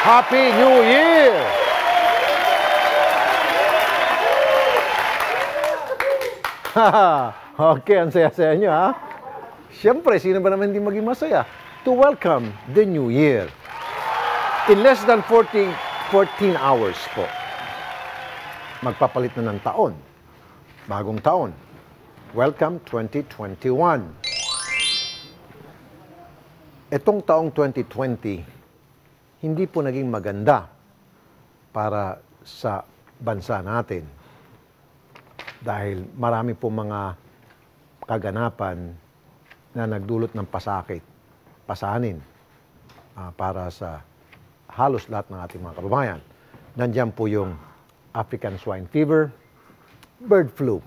Happy New Year! Okay, ang saya-saya nyo, ha? Siyempre, sino ba naman hindi maging masaya to welcome the New Year? In less than 14 hours po, magpapalit na ng taon. Bagong taon. Welcome 2021. Itong taong 2020, hindi po naging maganda para sa bansa natin. Dahil marami po mga kaganapan na nagdulot ng pasakit, pasanin para sa halos lahat ng ating mga kababayan. Nandiyan po yung African swine fever, bird flu,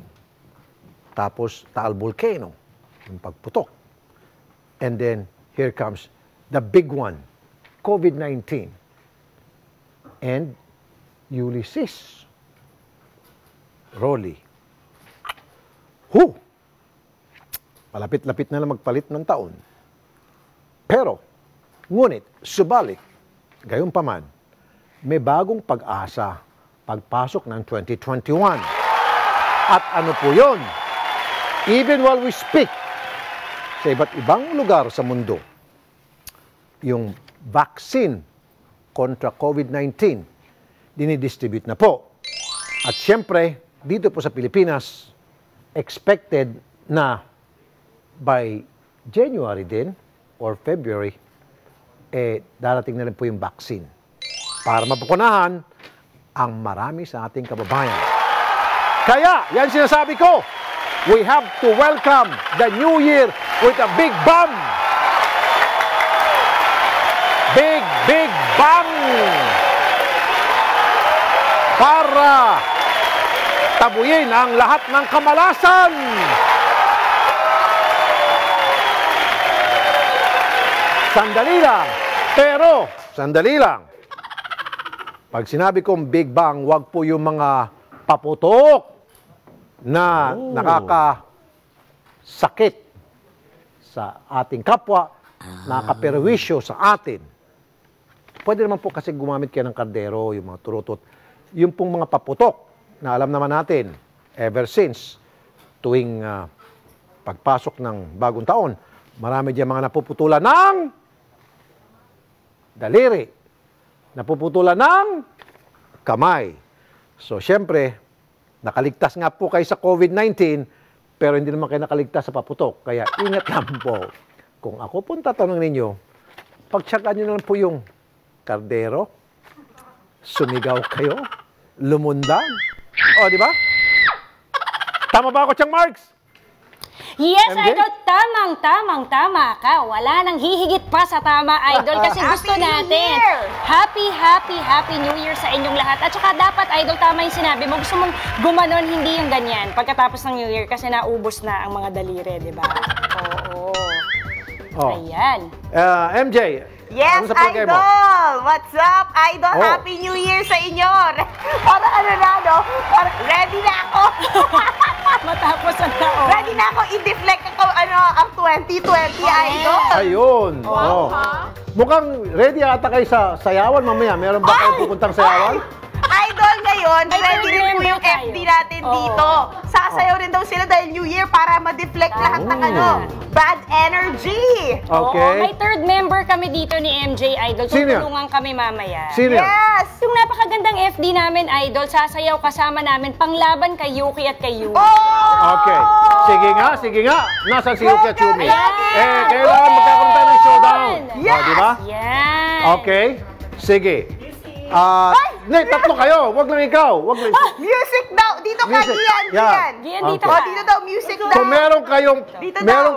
tapos Taal Volcano, yung pagputok. And then, here comes the big one, COVID-19 and Ulysses. Rolly. Malapit-lapit na magpalit ng taon. Pero, ngunit, subalit, gayunpaman, may bagong pag-asa pagpasok ng 2021. At ano po yun? Even while we speak, sa iba't ibang lugar sa mundo, yung vaccine kontra COVID-19, dinidistribute na po. At siyempre, dito po sa Pilipinas, expected na by January din or February, darating na rin po yung vaccine para mapukunahan ang marami sa ating kababayan. Kaya, yan sinasabi ko, we have to welcome the New Year with a big bang! Big, big bang! Para tabuyin ang lahat ng kamalasan. Sandali lang. Pero, sandali lang. Pag sinabi kong Big Bang, wag po yung mga paputok na nakakasakit sa ating kapwa, nakakaperwisyo sa atin. Pwede naman po kasi gumamit kayo ng kardero, yung mga turutot. Yung pong mga paputok na alam naman natin, ever since, tuwing pagpasok ng bagong taon, marami diyan mga napuputulan ng daliri, napuputulan ng kamay. So, syempre, nakaligtas nga po kayo sa COVID-19, pero hindi naman kayo nakaligtas sa paputok. Kaya, ingat lang po. Kung ako pong tatanong ninyo, pagtsagaan nyo na lang po yung kardero, sumigaw kayo, lumundan. O, di ba? Tama ba ako, Chang Marks? Yes, MJ? Idol. Tama ka. Wala nang hihigit pa sa tama, Idol. Kasi gusto natin. Happy New Year sa inyong lahat. At saka dapat, Idol, tama yung sinabi mo. Gusto mong gumanon, hindi yung ganyan. Pagkatapos ng New Year, kasi naubos na ang mga daliri, di ba? Oo. Ayan. MJ, Yes, ano sa palagay mo? Idol! What's up, Idol? Oh. Happy New Year sa inyo! Para ano na, no? Para, ready na ako! Matapos ang taon. Ready na ako i-deflect ako, ang 2020, Idol! Ayun. Wow, Mukhang ready ata kayo sa sayawan mamaya. Meron ba kayo pupuntang sayawan? Idol, ngayon, Ay, ready rin po yung tayo. FD natin dito. Sasayaw rin daw sila dahil New Year para ma-deflect lahat ng bad energy. Oo, Okay. may third member kami dito ni MJ, Idol. Sino yan? Tutulungan kami mamaya. Sino yan? Yes! Yung napakagandang FD namin, Idol, sasayaw kasama namin panglaban kay Yuki at kay Yumi. Oh! Okay. Sige nga. Nasaan si Yuki at Yumi? Ayan. Kailangan magkakaroon tayo ng showdown. Yes! Di ba? Yan. Okay. Sige. Hindi, tatlo kayo. Wag lang ikaw. Wag lang. Music daw! Dito ka, Music. Gian! Yeah. Gian, dito Okay. Oh, ka. dito daw, music daw! So, meron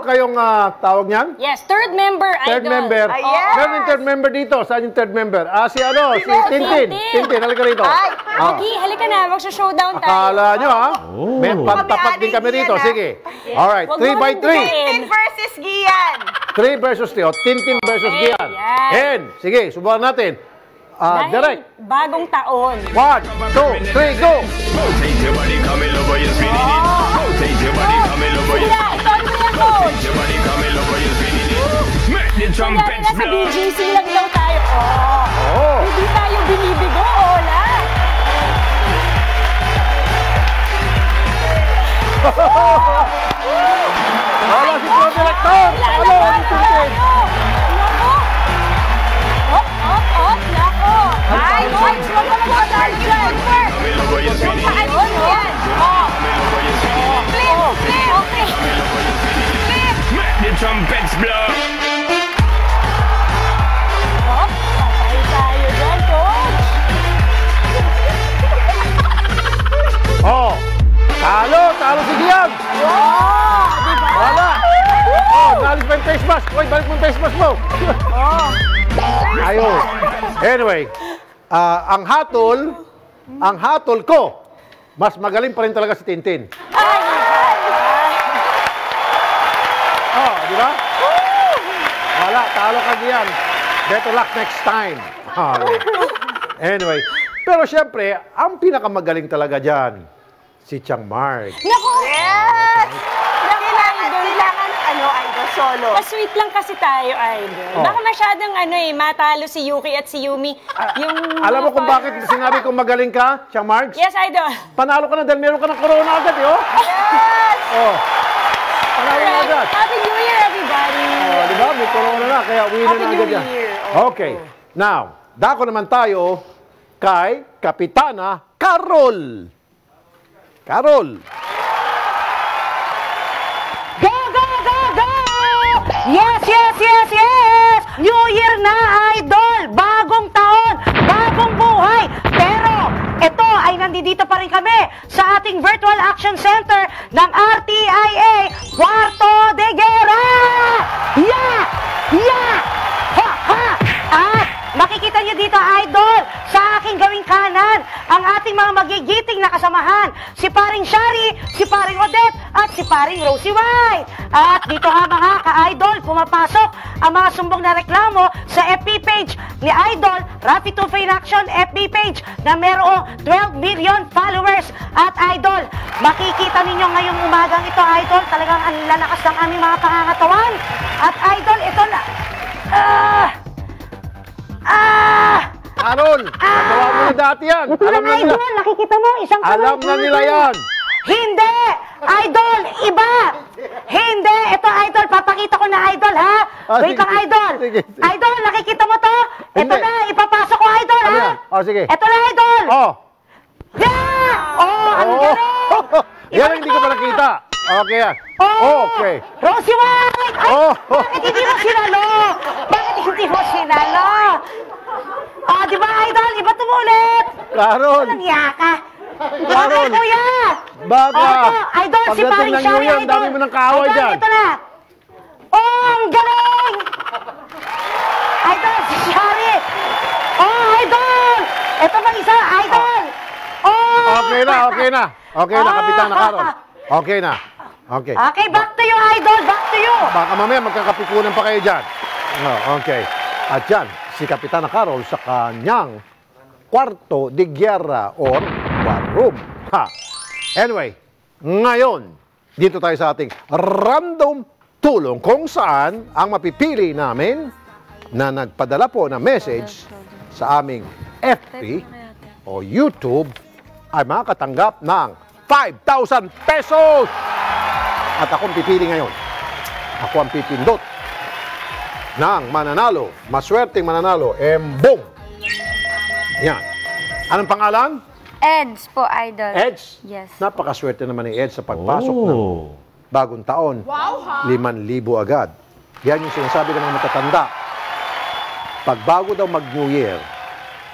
kayong tawag niyan? Yes, third member, Third Idol. member. Ayan. Meron yung third member dito. Saan yung third member? Si Tintin. Tintin, halika rito. Ay, Yuki, halika na. Magsa-showdown tayo. Akala nyo, ha? May pantapat din Kami kami rito. anin Sige. yan, Alright, Wag 3 mo by rin 3. dumain. Tintin versus Gian! 3 versus 3. Tintin versus Ayan. Gian. And, sige, subukan natin. Dahil Direct. bagong taon. 1, 2, 3, go! Rotate your body, come in over, you're spinning it. Rotate your body, come in over, Sige you're na, ito ang mga coach. Rotate your body, come in over, you're spinning it. Make the Kaya trumpets nasa blow. BGC lang daw tayo. Oh. Hindi tayo Wala si Pro Director! Ano? Tintin! Nako! Op! Nako! Ay, boy! Huwag ka mag-order dyan! Camilo boy is winning. Paano yan? Camilo boy is winning. Flip! Okay. Make the trumpets blow. Op! Patay tayo dyan, coach! Oh! Talo si Gian! Oh! Diba? Wala! Oh, nalis pa yung face mask! Hoy, balik mo yung face mask mo! Ayun. Anyway, ang hatol ko, mas magaling pa rin talaga si Tintin. Oh, di ba? Wala, talo ka diyan. Better luck next time. Anyway, pero siyempre, ang pinakamagaling talaga dyan, si Chang Mark. Nako! Yes! Kailangan, idol, solo. Pa-sweet lang kasi tayo, idol. Oh. Baka masyadong matalo si Yuki at si Yumi. Yung Alam mo kung bakit sinabi kong magaling ka, Chang Mark? Yes, idol. Panalo ka na dahil meron ka ng corona agad, eh, oh. Yes! Oh. Panalo na agad. Happy New Year, everybody! Oh, di ba? May corona na, kaya winner Happy na New agad yan. Year. Okay. Now, dako naman tayo kay Kapitana Carol. Carol. Go, go, go, go! Yes, yes, yes, yes! New Year na, idol! Bagong taon, bagong buhay! Pero, ito ay nandito pa rin kami sa ating Virtual Action Center ng RTIA Cuarto de Guerra! Yeah! Yeah! Ha! Ha! At makikita niyo dito, idol, sa aking gawing kanan, ang ating mga magigiting na kasamahan, si Paring Shari, si Paring Odette, at si Paring Rosie White. At dito nga mga ka-idol, pumapasok ang mga sumbong na reklamo sa FB page ni Idol, Rafi Tulfo in Action FB page na merong 12 million followers. At Idol, makikita ninyo ngayong umagang ito, Idol, talagang ang lalakas ng aming mga pangangatawan. At Idol, ito na... Carol, nagawa mo na dati yan. Ito Alam lang, na nila. Idol, nakikita mo, isang Alam na nila yan. Hindi! Idol, iba! Hindi! Ito, Idol, papakita ko na, Idol, ha? Wait sige. lang, Idol. Sige. Idol, nakikita mo to? Ito Hindi. na, ipapasok ko, Idol, Ano ha? yan? Oh, sige. Ito na, Idol! Oh. Yeah! Oh, ang galing! Yan ang hindi ko pa nakita. Okay yan. Oh! Okay. Rosie White! Ay, Oh. bakit hindi mo sinalo? Bakit hindi mo sinalo? Oh, di ba, Idol? Iba tumulit! Carol. Walang yaka! Carol. Bakit, kuya? Baka. Oh, Idol, si Pagdating Paring ng New Shari, Year, ang dami mo ng kaaway Idol, dyan. ito na. Oh, ang galing! Idol, si Shari. Oh, Idol! Ito bang isa, Idol? Oh! Okay na, okay na. Okay na, Kapitana Carol. Okay na. Okay. Okay, back to you, Idol. Back to you. Baka mamaya magkakapikunan pa kayo dyan. Oh, okay. At yan, si Kapitana Carol sa kanyang kwarto de guerra or war room. Ha. Anyway, ngayon, dito tayo sa ating random tulong kung saan ang mapipili namin na nagpadala po ng message sa aming FB o YouTube ay makakatanggap ng 5,000 pesos! At akong pipili ngayon. Ako ang pipindot ng mananalo, maswerteng mananalo, boom! Yan. Anong pangalan? Eds po, Idol. Eds? Yes. Napakaswerte naman ni Eds sa pagpasok ng bagong taon. Wow, 5,000 agad. Yan yung sinasabi ng mga matatanda. Pag bago daw mag-New Year,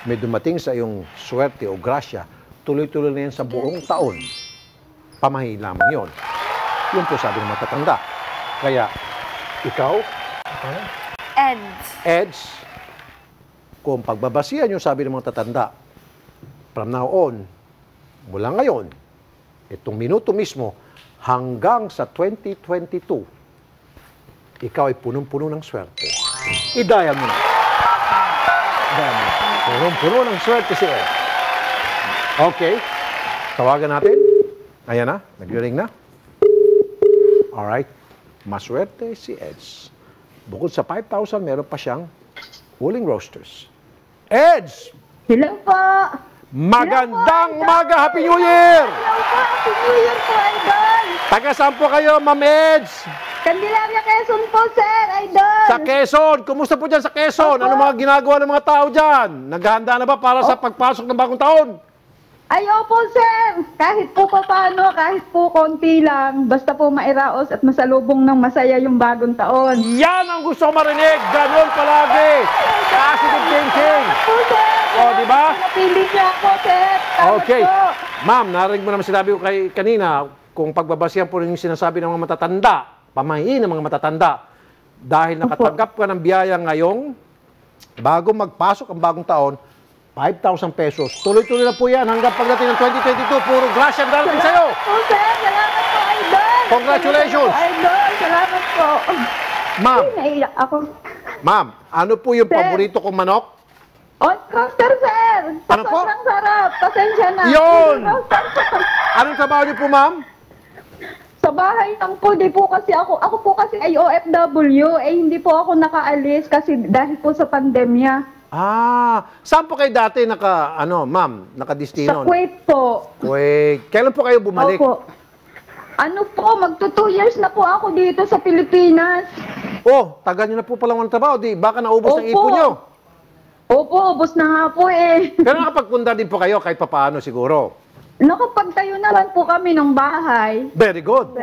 may dumating sa iyong swerte o grasya, tuloy-tuloy na yan sa buong taon. Pamahiin lamang yun. Yun po sabi ng matatanda. Kaya, ikaw, Eds, kung pagbabasihan yung sabi ng mga tatanda, from now on, mula ngayon, itong minuto mismo, hanggang sa 2022, ikaw ay punong-puno ng swerte. Idaya mo na. Idaya mo na. Punong-puno ng swerte si Ed. Okay. Tawagan natin. Ayan na. Nag-ring na. Alright. Maswerte si Eds. Bukod sa 5,000, meron pa siyang Wuling Roasters. Eds! Hello po. Magandang umaga! Happy New Year! Hello po, Happy New Year po, Idol! Taga saan po kayo, Ma'am Eds? Candelaria, Quezon po, sir, Idol! Sa Quezon. Kumusta po dyan sa Quezon? Ano mga ginagawa ng mga tao dyan? Naghahanda na ba para sa pagpasok ng bagong taon? Ay, opo, sir! Kahit po paano, kahit po konti lang, basta po mairaos at masalubong ng masaya yung bagong taon. Yan ang gusto ko marinig. Ganon palagi. Positive thinking. Po, sir! O, di ba? Napili niya ako, sir! Salamat Okay. po. Ma'am, narinig mo naman sinabi ko kay kanina, kung pagbabasihan po rin yung sinasabi ng mga matatanda, pamahiin ng mga matatanda, dahil nakatanggap ka ng biyaya ngayong, bago magpasok ang bagong taon, 5,000 pesos. Tuloy-tuloy na po yan hanggang pagdating ng 2022. Puro grasya ang darating sa'yo. Po, sir! Salamat po, Idol! Congratulations! Salamat po, Idol! Salamat po! Ma'am, Naiyak ako. ma'am, ano po yung Sir. paborito kong manok? On coaster, sir! Ano po? Sobrang sarap! Pasensya na! Yun! Coaster. Anong trabaho niyo po, ma'am? Sa bahay lang po, di po kasi ako po kasi ay OFW, hindi po ako nakaalis kasi dahil po sa pandemya. Saan po kayo dati ma'am, Sa nakadistino? Kuwait po. Kuwait. Kailan po kayo bumalik? Opo. Ano po, magto 2 years na po ako dito sa Pilipinas. Oh, tagal niyo na po pala ng trabaho. Di, baka naubos ng Opo. ipon niyo. Opo, ubos na nga po eh. Pero nakapagpunda din po kayo kahit papaano siguro. Nakapagtayo na lang po kami ng bahay. Very good.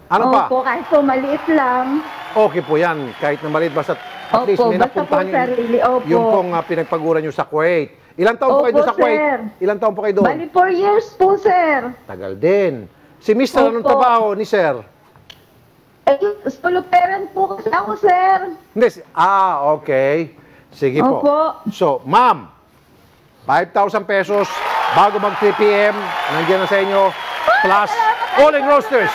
Ano pa? Opo, kahit po maliit lang. Okay po yan. Kahit na maliit, basta at least Opo, may basta po napuntahan niyo sarili. Opo. yung pong pinagpaguran niyo sa Kuwait. Ilang taon po kayo Opo, doon sa Kuwait? sir. Ilang taon po kayo doon? Bali 4 years po, sir. Tagal din. Si Mr. anong Opo. trabaho ni Sir? Eh, solo parent po kasi ako, sir. Hindi. Okay. Sige po. Opo. So, ma'am, 5,000 pesos bago mag 3 p.m. Nandiyan na sa inyo. Plus, All-in Roasters.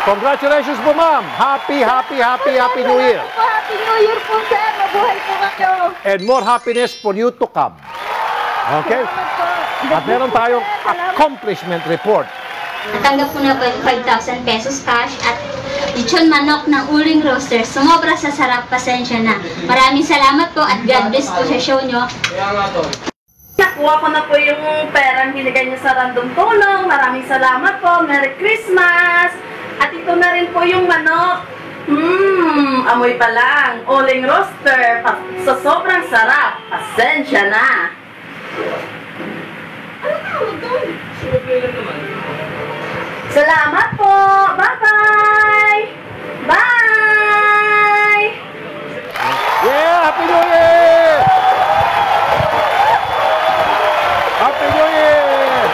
Congratulations po, ma'am. Happy New Year. Happy New Year po, sir. Mabuhay po kayo. And more happiness for you to come. Okay? Salamat po. At meron tayong accomplishment report. Natanggap ko na po yung 5,000 pesos cash at lechon manok ng Uling Roasters. Sumobra sa sarap, pasensya na. Maraming salamat po at God bless po sa show nyo. Nakuha ko na po yung perang binigay niyo sa random tulong. Maraming salamat po. Merry Christmas! At ito na rin po yung manok. Amoy pa lang. Uling Roaster. Sa sobrang sarap. Pasensya na. Salamat po! Bye-bye! Bye! Yeah! Happy New Year! Happy New Year!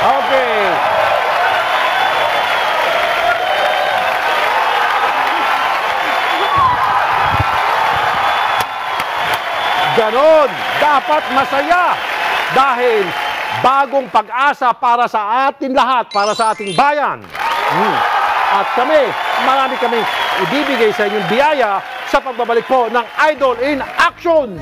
Okay. Ganon! Dapat masaya! Dahil bagong pag-asa para sa atin lahat, para sa ating bayan. At kami, marami kaming ibibigay sa inyong biyaya sa pagbabalik po ng Idol in Action!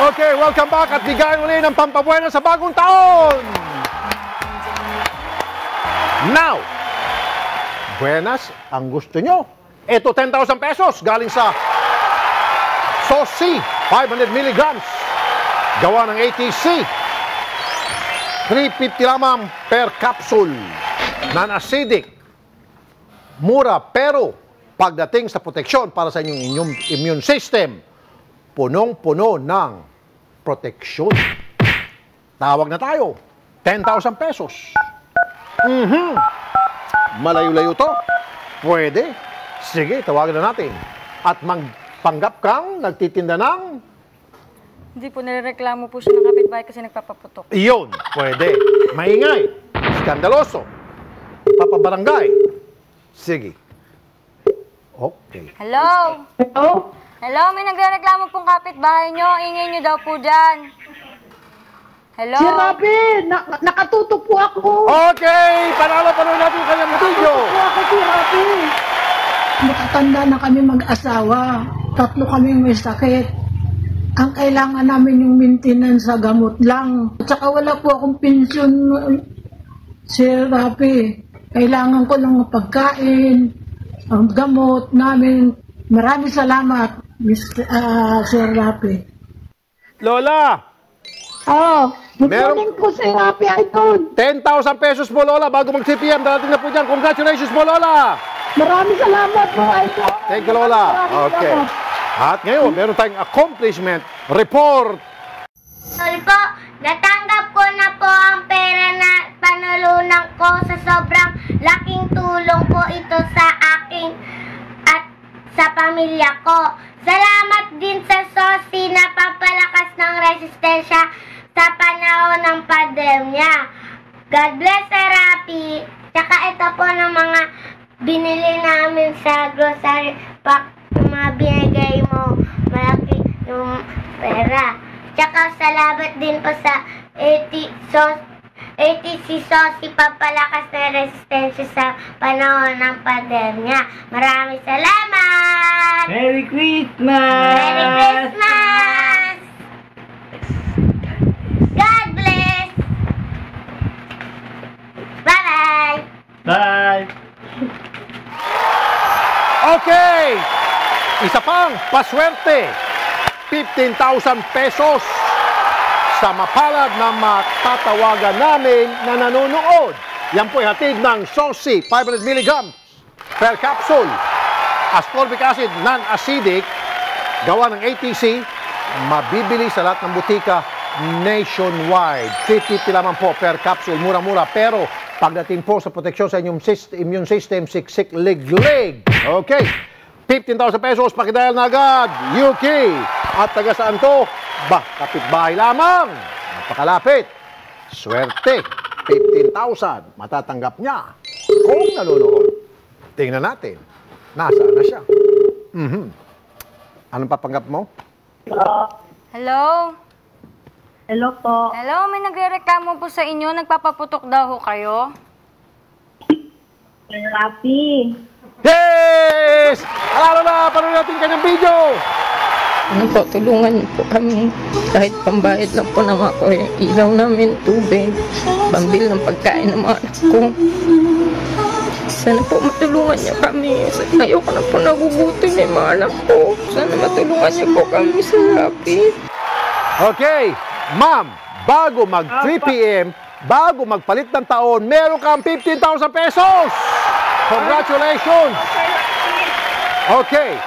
Okay, welcome back at bigayan uli ng pampabuena sa bagong taon. Now, buenas ang gusto nyo. Ito, 10,000 pesos galing sa Sosi, 500 milligrams. Gawa ng ATC. 350 lamang per capsule. Non-acidic. Mura, pero pagdating sa proteksyon para sa inyong immune system, punong-puno ng proteksyon. Tawag na tayo. 10,000 pesos. Malayo-layo to. Pwede. Sige, tawagan na natin. At magpanggap kang nagtitinda ng... Hindi po, nirereklamo po siya ng kapitbahay kasi nagpapaputok. Iyon, pwede. Maingay. Skandaloso. Papabarangay. Sige. Okay. Hello? Hello? Hello, may nagrereklamo pong kapitbahay nyo. Ingay nyo daw po dyan. Hello? Si Rafi, nakatutok po ako. Okay, panalo natin yung kanyang video. Nakatutok po ako, si Rafi. Matatanda na kami mag-asawa. 3 kami may sakit. Ang kailangan namin yung maintenance sa gamot lang. At saka wala po akong pensyon, Sir Rafi. Kailangan ko lang pagkain, ang gamot namin. Maraming salamat, Sir Rafi. Lola! Oh, good morning po, Sir Rafi, Idol. 10,000 pesos po, Lola, bago mag-CPM. Darating na po dyan. Congratulations po, Lola! Maraming salamat po, Idol. Thank you, Lola. Okay. At ngayon, meron tayong accomplishment report. Sorry po, natanggap ko na po ang pera na panulunan ko sa sobrang laking tulong po ito sa akin at sa pamilya ko. Salamat din sa Sosi na pampalakas ng resistensya sa panahon ng pandemya. God bless, Sir Rafi. Tsaka ito po ng mga binili namin sa grocery pack, mga binigay mo, malaki yung pera. Tsaka salamat din po sa ATC Sosi pampalakas ng resistensya sa panahon ng pandemya. Maraming salamat! Merry Christmas! Merry Christmas! God bless! Bye-bye! Bye! Okay! Isa pang paswerte. 15,000 pesos sa mapalad na matatawagan namin na nanonood. Yan po ay hatid ng Sosi, 500 milligrams per capsule. Ascorbic acid, non-acidic, gawa ng ATC, mabibili sa lahat ng butika nationwide. 50 lamang po per capsule, mura-mura. Pero pagdating po sa proteksyon sa inyong immune system, siksik, lig-lig. Okay. 15,000 pesos, pakidayal na agad. UK. At taga saan to? Bah, kapitbahay lamang. Napakalapit. Swerte. 15,000. Matatanggap niya. Kung nanonood. Tingnan natin. Nasaan na siya? Anong papanggap mo? Hello? Hello po. Hello, may nagrereklamo po sa inyo. Nagpapaputok daw ho kayo. Sir Rafi. Yes! Alala na, panood natin kanyang video. Ano po, tulungan niyo po kami. Kahit pambayad lang po naman ako yung ilaw namin, tubig, pambil ng pagkain ng mga anak ko. Sana po matulungan niyo kami. Ayoko na po nagugutom yung mga anak ko. Sana matulungan niyo po kami sa Rafi. Okay, ma'am, bago mag 3 p.m., bago magpalit ng taon, meron kang 15,000 pesos! Congratulations! Okay,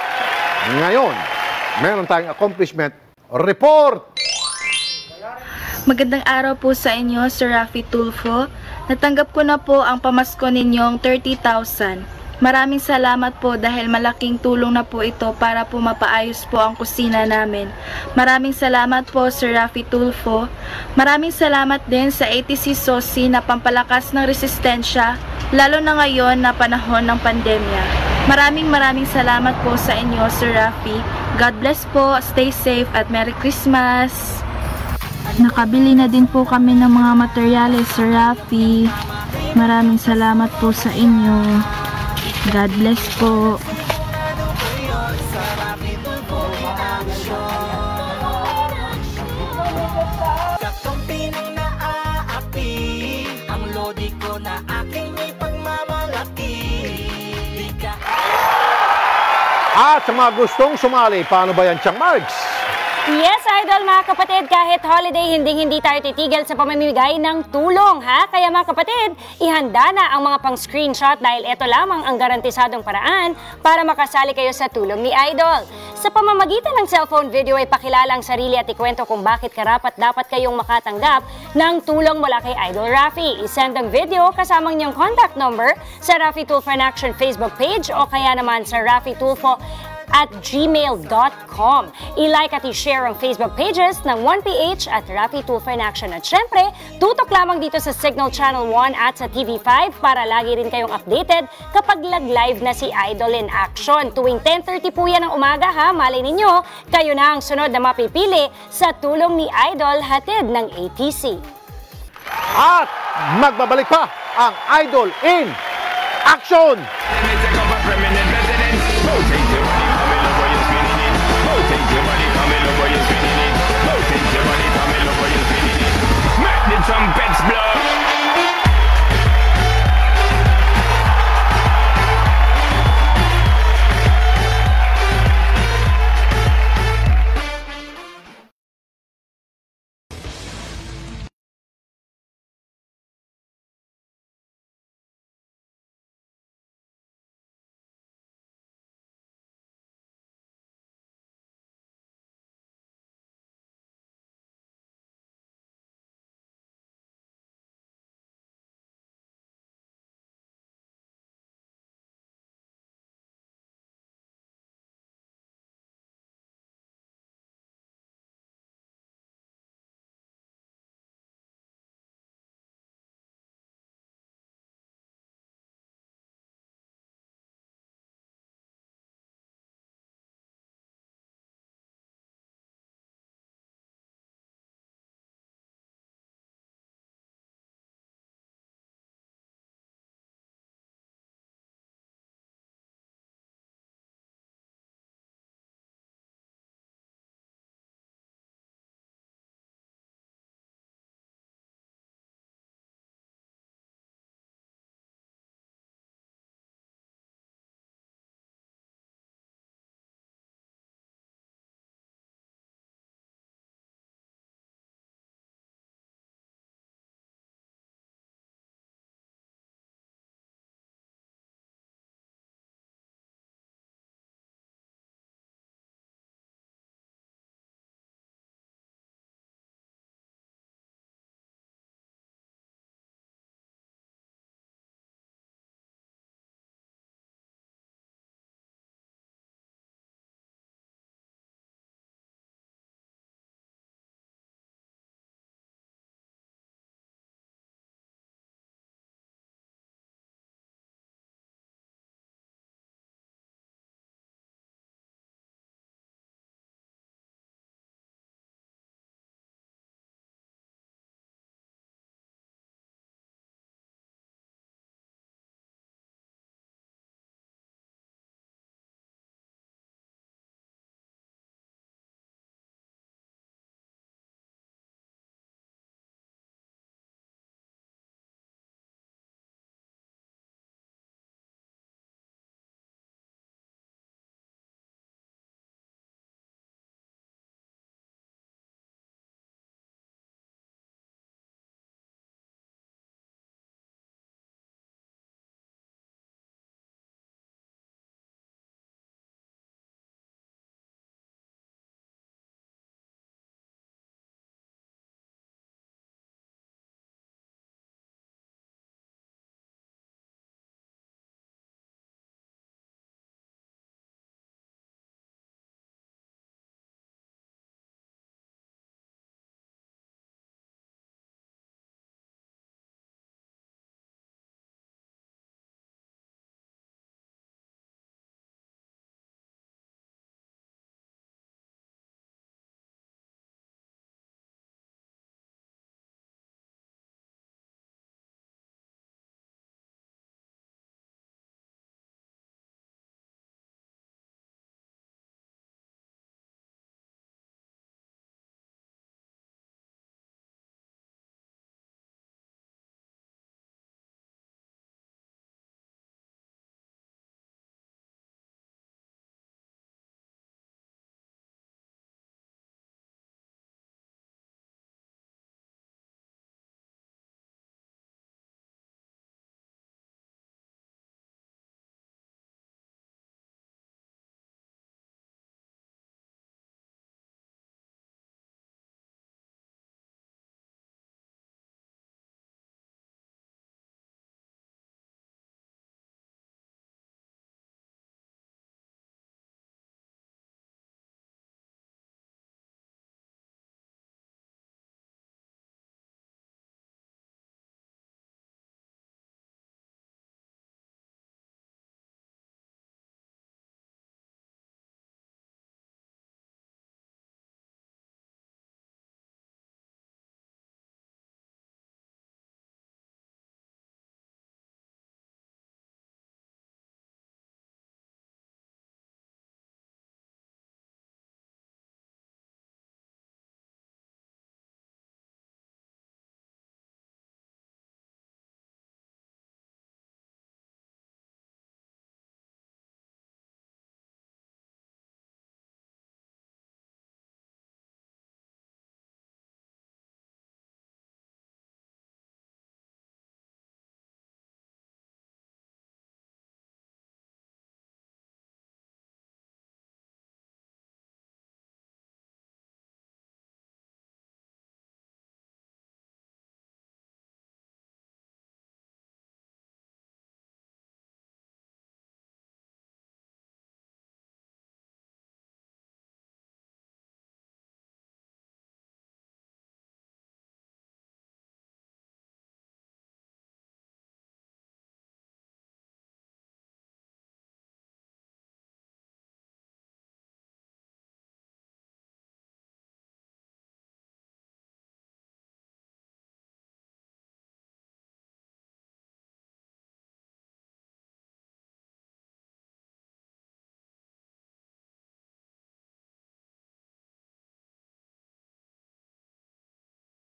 ngayon, meron tayong accomplishment report. Magandang araw po sa inyo, Sir Rafi Tulfo. Natanggap ko na po ang pamasko ninyong 30,000. Maraming salamat po dahil malaking tulong na po ito para po mapaayos po ang kusina namin. Maraming salamat po, Sir Rafi Tulfo. Maraming salamat din sa ATC Sosi na pampalakas ng resistensya, lalo na ngayon na panahon ng pandemya. Maraming salamat po sa inyo, Sir Rafi. God bless po, stay safe at Merry Christmas! Nakabili na din po kami ng mga materyales, Sir Rafi. Maraming salamat po sa inyo. God bless po. di ko na aking ipagmamalaki. Di ka... At sa mga gustong sumali, paano ba yan, Chang Marks? Yes, Idol, mga kapatid, kahit holiday, hindi tayo titigil sa pamamimigay ng tulong, ha? Kaya mga kapatid, ihanda na ang mga pang-screenshot dahil ito lamang ang garantisadong paraan para makasali kayo sa tulong ni Idol. Sa pamamagitan ng cellphone video ay pakilala ang sarili at ikwento kung bakit dapat kayong makatanggap ng tulong mula kay Idol Raffy. I-send ang video kasamang niyong contact number sa Raffy Tulfo in Action Facebook page o kaya naman sa raffytulfo@gmail.com. I-like at i-share ang Facebook pages ng 1PH at Raffy Tulfo in Action. At syempre, tutok lamang dito sa Signal Channel 1 at sa TV5 para lagi rin kayong updated kapag live na si Idol in Action. Tuwing 10:30 po yan ng umaga, ha? Malay ninyo, kayo na ang sunod na mapipili sa tulong ni Idol hatid ng ATC. At magbabalik pa ang Idol in Action! Trumpets blow.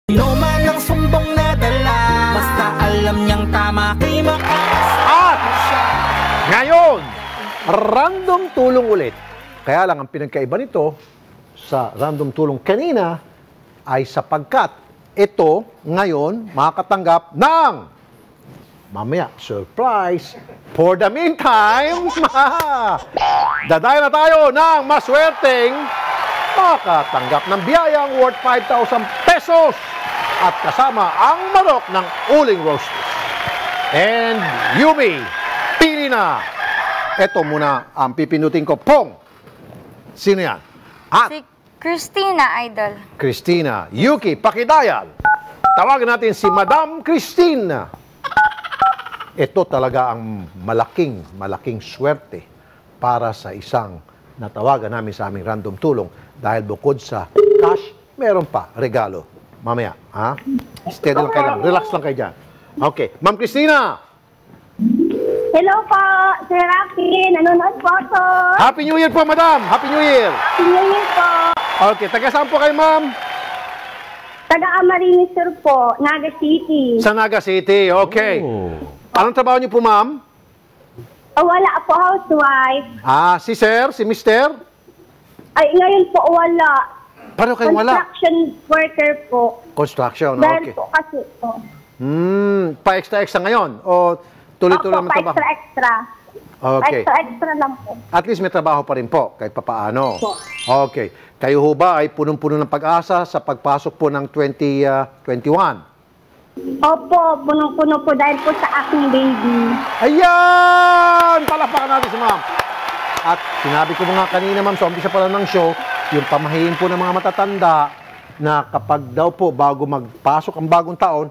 Sino man ang sumbong na dala, basta alam niyang tama kay At ngayon, random tulong ulit. Kaya lang ang pinagkaiba nito sa random tulong kanina ay sapagkat ito ngayon makakatanggap ng mamaya, surprise. For the meantime, dadayo na tayo ng maswerteng makatanggap ng biyayang worth 5,000 pesos at kasama ang manok ng Uling Roasters. And Yumi, pili na. Ito muna ang pipinutin ko. Pong! Sino yan? At Si Christina, Idol. Christina. Yuki, pakidayal. Tawagan natin si Madam Christina. Ito talaga ang malaking swerte para sa isang natawagan namin sa aming random tulong dahil bukod sa cash, meron pa regalo. Mamaya, ha? Steady lang kayo lang. Relax lang kayo dyan. Okay. Ma'am Christina! Hello po, Sir Rafi. Nanonood po ako. Happy New Year po, Madam! Happy New Year! Happy New Year po. Okay. Taga saan po kayo, Ma'am? Taga Camarines Sur po, Naga City. Sa Naga City. Okay. Anong trabaho niyo po, Ma'am? Wala po, housewife. Si Sir? Si Mister? Ay, ngayon po wala. Paano kayo wala? Construction worker po. Construction, Dahil okay. po kasi po. Pa-extra-extra ngayon? O tuloy-tuloy naman trabaho? Pa-extra-extra. Okay. Extra lang po. At least may trabaho pa rin po, kahit papaano. Po. Okay. Kayo ho ba ay punong-puno ng pag-asa sa pagpasok po ng 2021? Opo, punong-puno po dahil po sa aking baby. Ayan! Palapakan natin si Ma'am. At sinabi ko mga kanina, Ma'am, sa umpisa pala ng show, yung pamahiin po ng mga matatanda na kapag daw po bago magpasok ang bagong taon,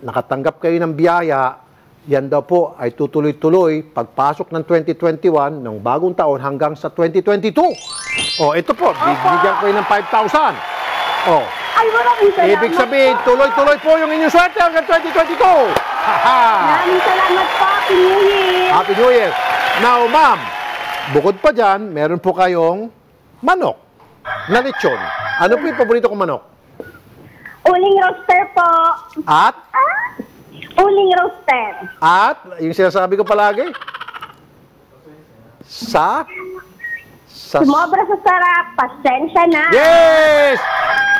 nakatanggap kayo ng biyaya, yan daw po ay tutuloy-tuloy pagpasok ng 2021 ng bagong taon hanggang sa 2022. Ito po, bigyan ko ng 5,000. Ay, maraming salamat. Ibig sabihin, tuloy-tuloy po yung inyong swerte hanggang 2022. Maraming salamat po. Happy New Year. Happy New Year. Now, Ma'am, bukod pa dyan, meron po kayong manok na lechon. Ano po yung paborito kong manok? Uling roaster po. At? Uling roaster. At, yung sinasabi ko palagi, Sumobra sa sarap. Pasensya na. Yes!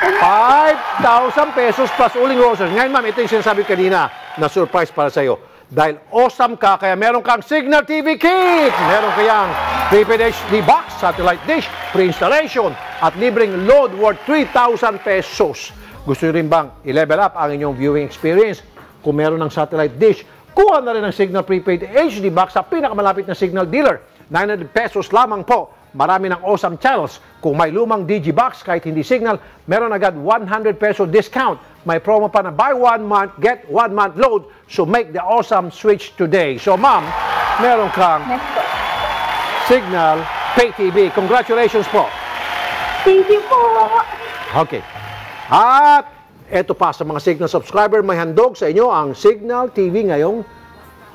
5,000 pesos plus uling roasters. Ngayon, Ma'am, ito yung sinasabi kanina na surprise para sa'yo. Dahil awesome ka, kaya meron kang Signal TV Kit. Meron kayang prepaid HD box, satellite dish, pre-installation, at libreng load worth 3,000 pesos. Gusto nyo rin bang i-level up ang inyong viewing experience? Kung meron ng satellite dish, kuha na rin ng Signal prepaid HD box sa pinakamalapit na Signal dealer. 900 pesos lamang po. Marami ng awesome channels. Kung may lumang Digibox kahit hindi Signal, meron agad 100 peso discount. May promo pa na buy 1 month, get 1 month load. So make the awesome switch today. So ma'am, meron kang Signal Pay TV. Congratulations po. Thank you po. Okay. At eto pa sa mga Signal subscriber, may handog sa inyo ang Signal TV ngayong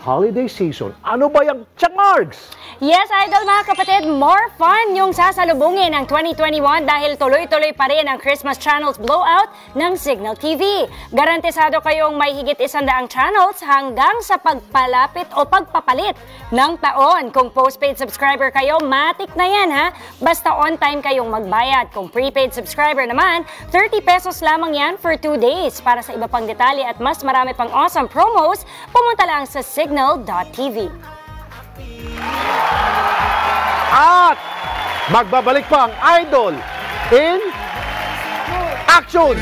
holiday season. Ano ba yung Changargs? Yes, Idol mga kapatid, more fun yung sasalubungin ng 2021 dahil tuloy-tuloy pa rin ang Christmas Channels blowout ng Signal TV. Garantisado kayong may higit 100 channels hanggang sa pagpalapit o pagpapalit ng taon. Kung postpaid subscriber kayo, matik na yan ha. Basta on time kayong magbayad. Kung prepaid subscriber naman, 30 pesos lamang yan for 2 days. Para sa iba pang detalye at mas marami pang awesome promos, pumunta lang sa signal.tv. At magbabalik pa ang Idol in action!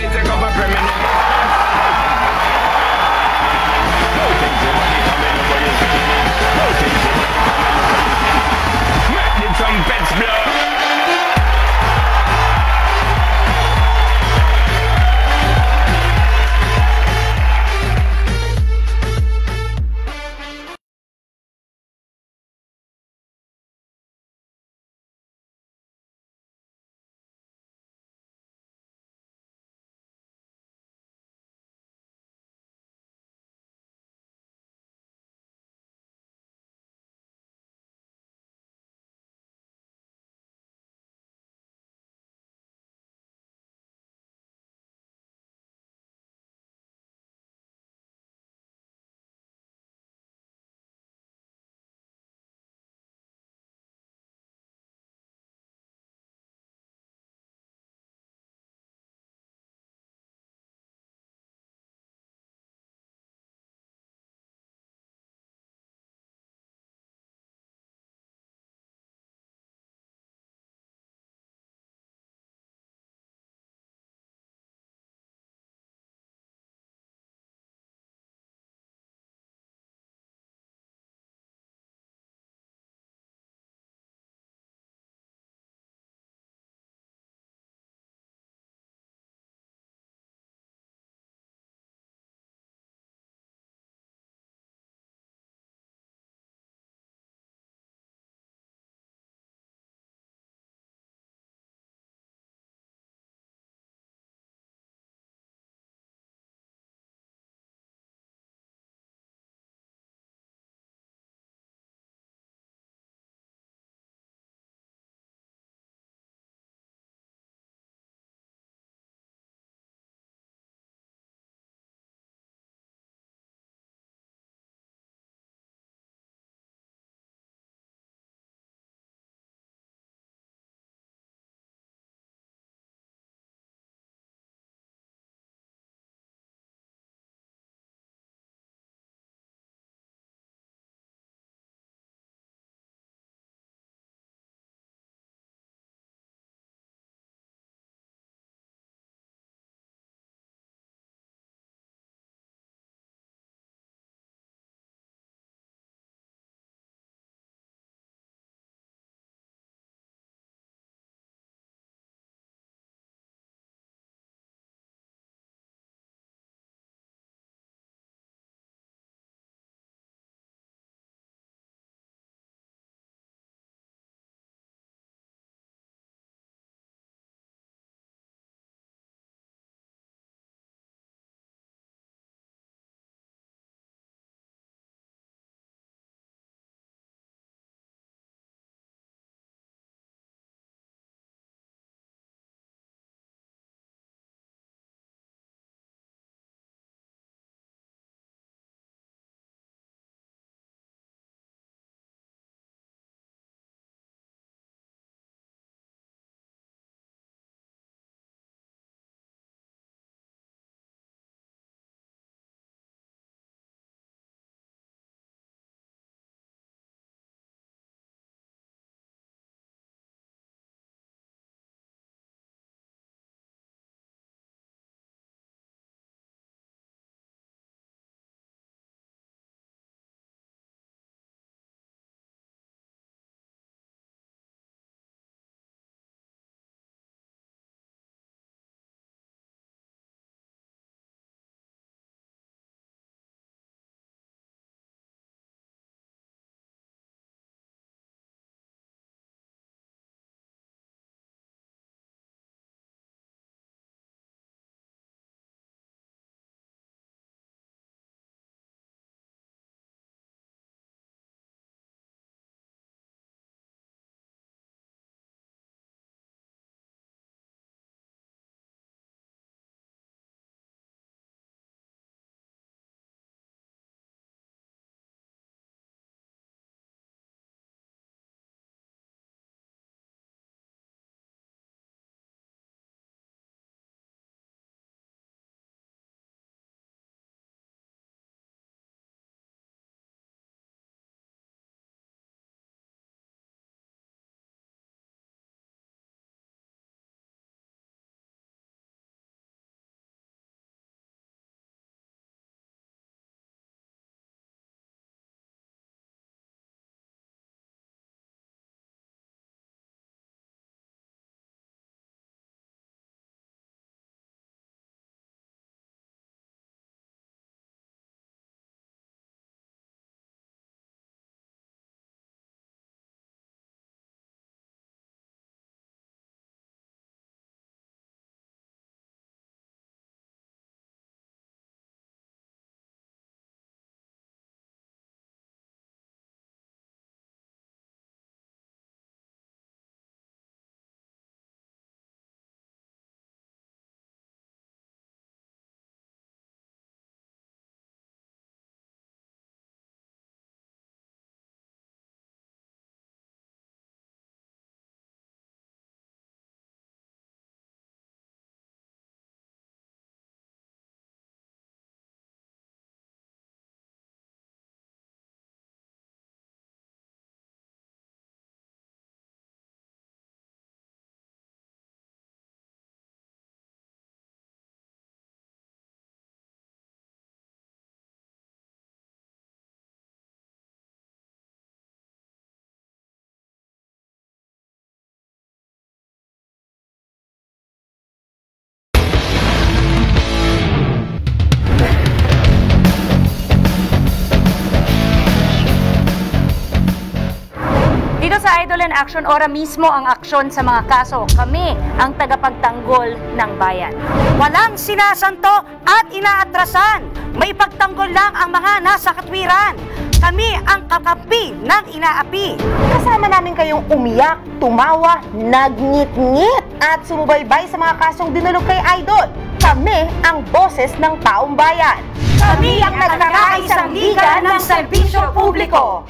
Idol in Action, ora mismo ang aksyon sa mga kaso. Kami ang tagapagtanggol ng bayan. Walang sinasanto at inaatrasan. May pagtanggol lang ang mga nasa katwiran. Kami ang kakampi ng inaapi. Kasama namin kayong umiyak, tumawa, nagngit-ngit at sumubaybay sa mga kasong dinulog kay Idol. Kami ang boses ng taong bayan. Kami ang nagkakaisang liga ng serbisyo publiko.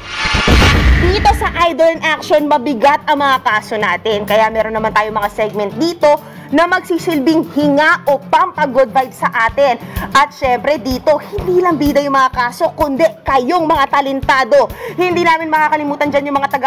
Dito sa Idol in Action, mabigat ang mga kaso natin. Kaya meron naman tayong mga segment dito na magsisilbing hinga o pampagood vibes sa atin. At syempre dito, hindi lang bida yung mga kaso, kundi kayong mga talentado. Hindi namin makakalimutan dyan yung mga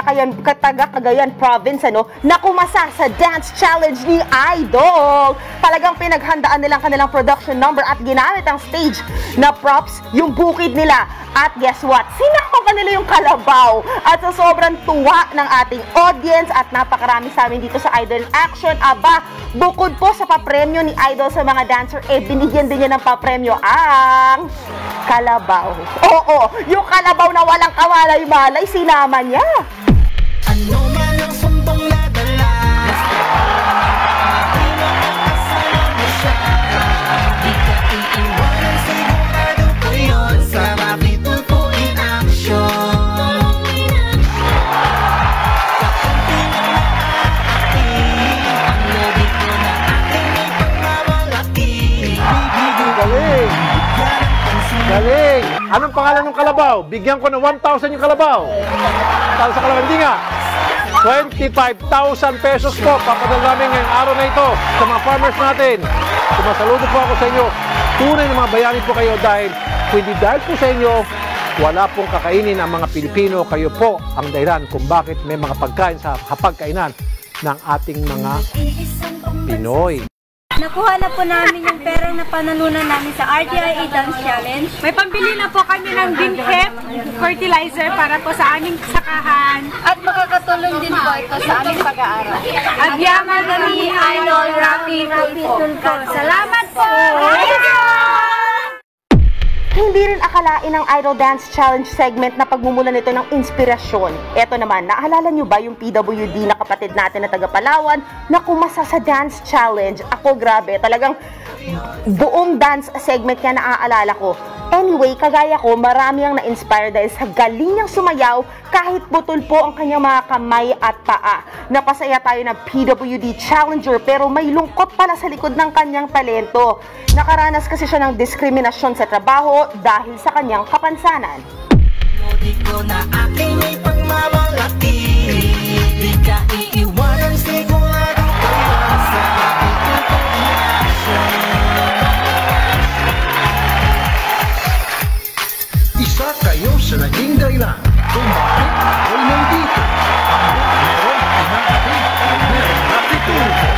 taga-Cagayan province, na kumasa sa dance challenge ni Idol. Talagang pinaghandaan nilang kanilang production number at ginamit ang stage na props yung bukid nila. At guess what? Sinakpan nila yung kalabaw. At sa sobrang tuwa ng ating audience at napakarami sa amin dito sa Idol in Action, aba, bukod po sa papremyo ni Idol sa mga dancer, binigyan din niya ng papremyo ang kalabaw. Oo, yung kalabaw na walang kawalay-malay, sinama niya. Ano man ang sumbong nadala, kasama mo siya. Di ka iiwanan, sigurado ko yun. Sa Rafi Tulfo in Action. Galing! Galing! Anong pangalan ng kalabaw? Bigyan ko ng 1,000 yung kalabaw. Para sa kalabaw, hindi nga. 25,000 pesos po papadala namin ngayong araw na ito sa mga farmers natin. Sumasaludo po ako sa inyo. Tunay na mga bayani po kayo dahil hindi dahil po sa inyo, wala pong kakainin ang mga Pilipino. Kayo po ang dahilan kung bakit may mga pagkain sa hapagkainan ng ating mga Pinoy. Nakuha na po namin yung perang na panalunan namin sa RTIA Dance Challenge. May pambili na po kami ng Binhep fertilizer para po sa aming sakahan. At makakatulong din po ito sa aming pag-aaral. Agyaman ni Idol Rafi Tulfo. Salamat po! Hindi rin akalain ng Idol Dance Challenge segment na pagmumulan nito ng inspirasyon. Eto naman, naalala nyo ba yung PWD na kapatid natin na taga Palawan na kumasa sa Dance Challenge? Ako, grabe, talagang buong dance segment niya naaalala ko. Anyway, kagaya ko, marami ang na-inspire dahil sa galing niyang sumayaw kahit putol po ang kanyang mga kamay at paa. Napasaya tayo ng PWD Challenger pero may lungkot pala sa likod ng kanyang talento. Nakaranas kasi siya ng diskriminasyon sa trabaho dahil sa kanyang kapansanan. Di ko na aking ipagmamalaki, di ka iiwanan, sigurado ko yun. Sa Rafi Tulfo in Action. Isa kayo sa naging dahilan kung bakit ako'y nandito. Meron inaatid at meron Rafi Tulfo.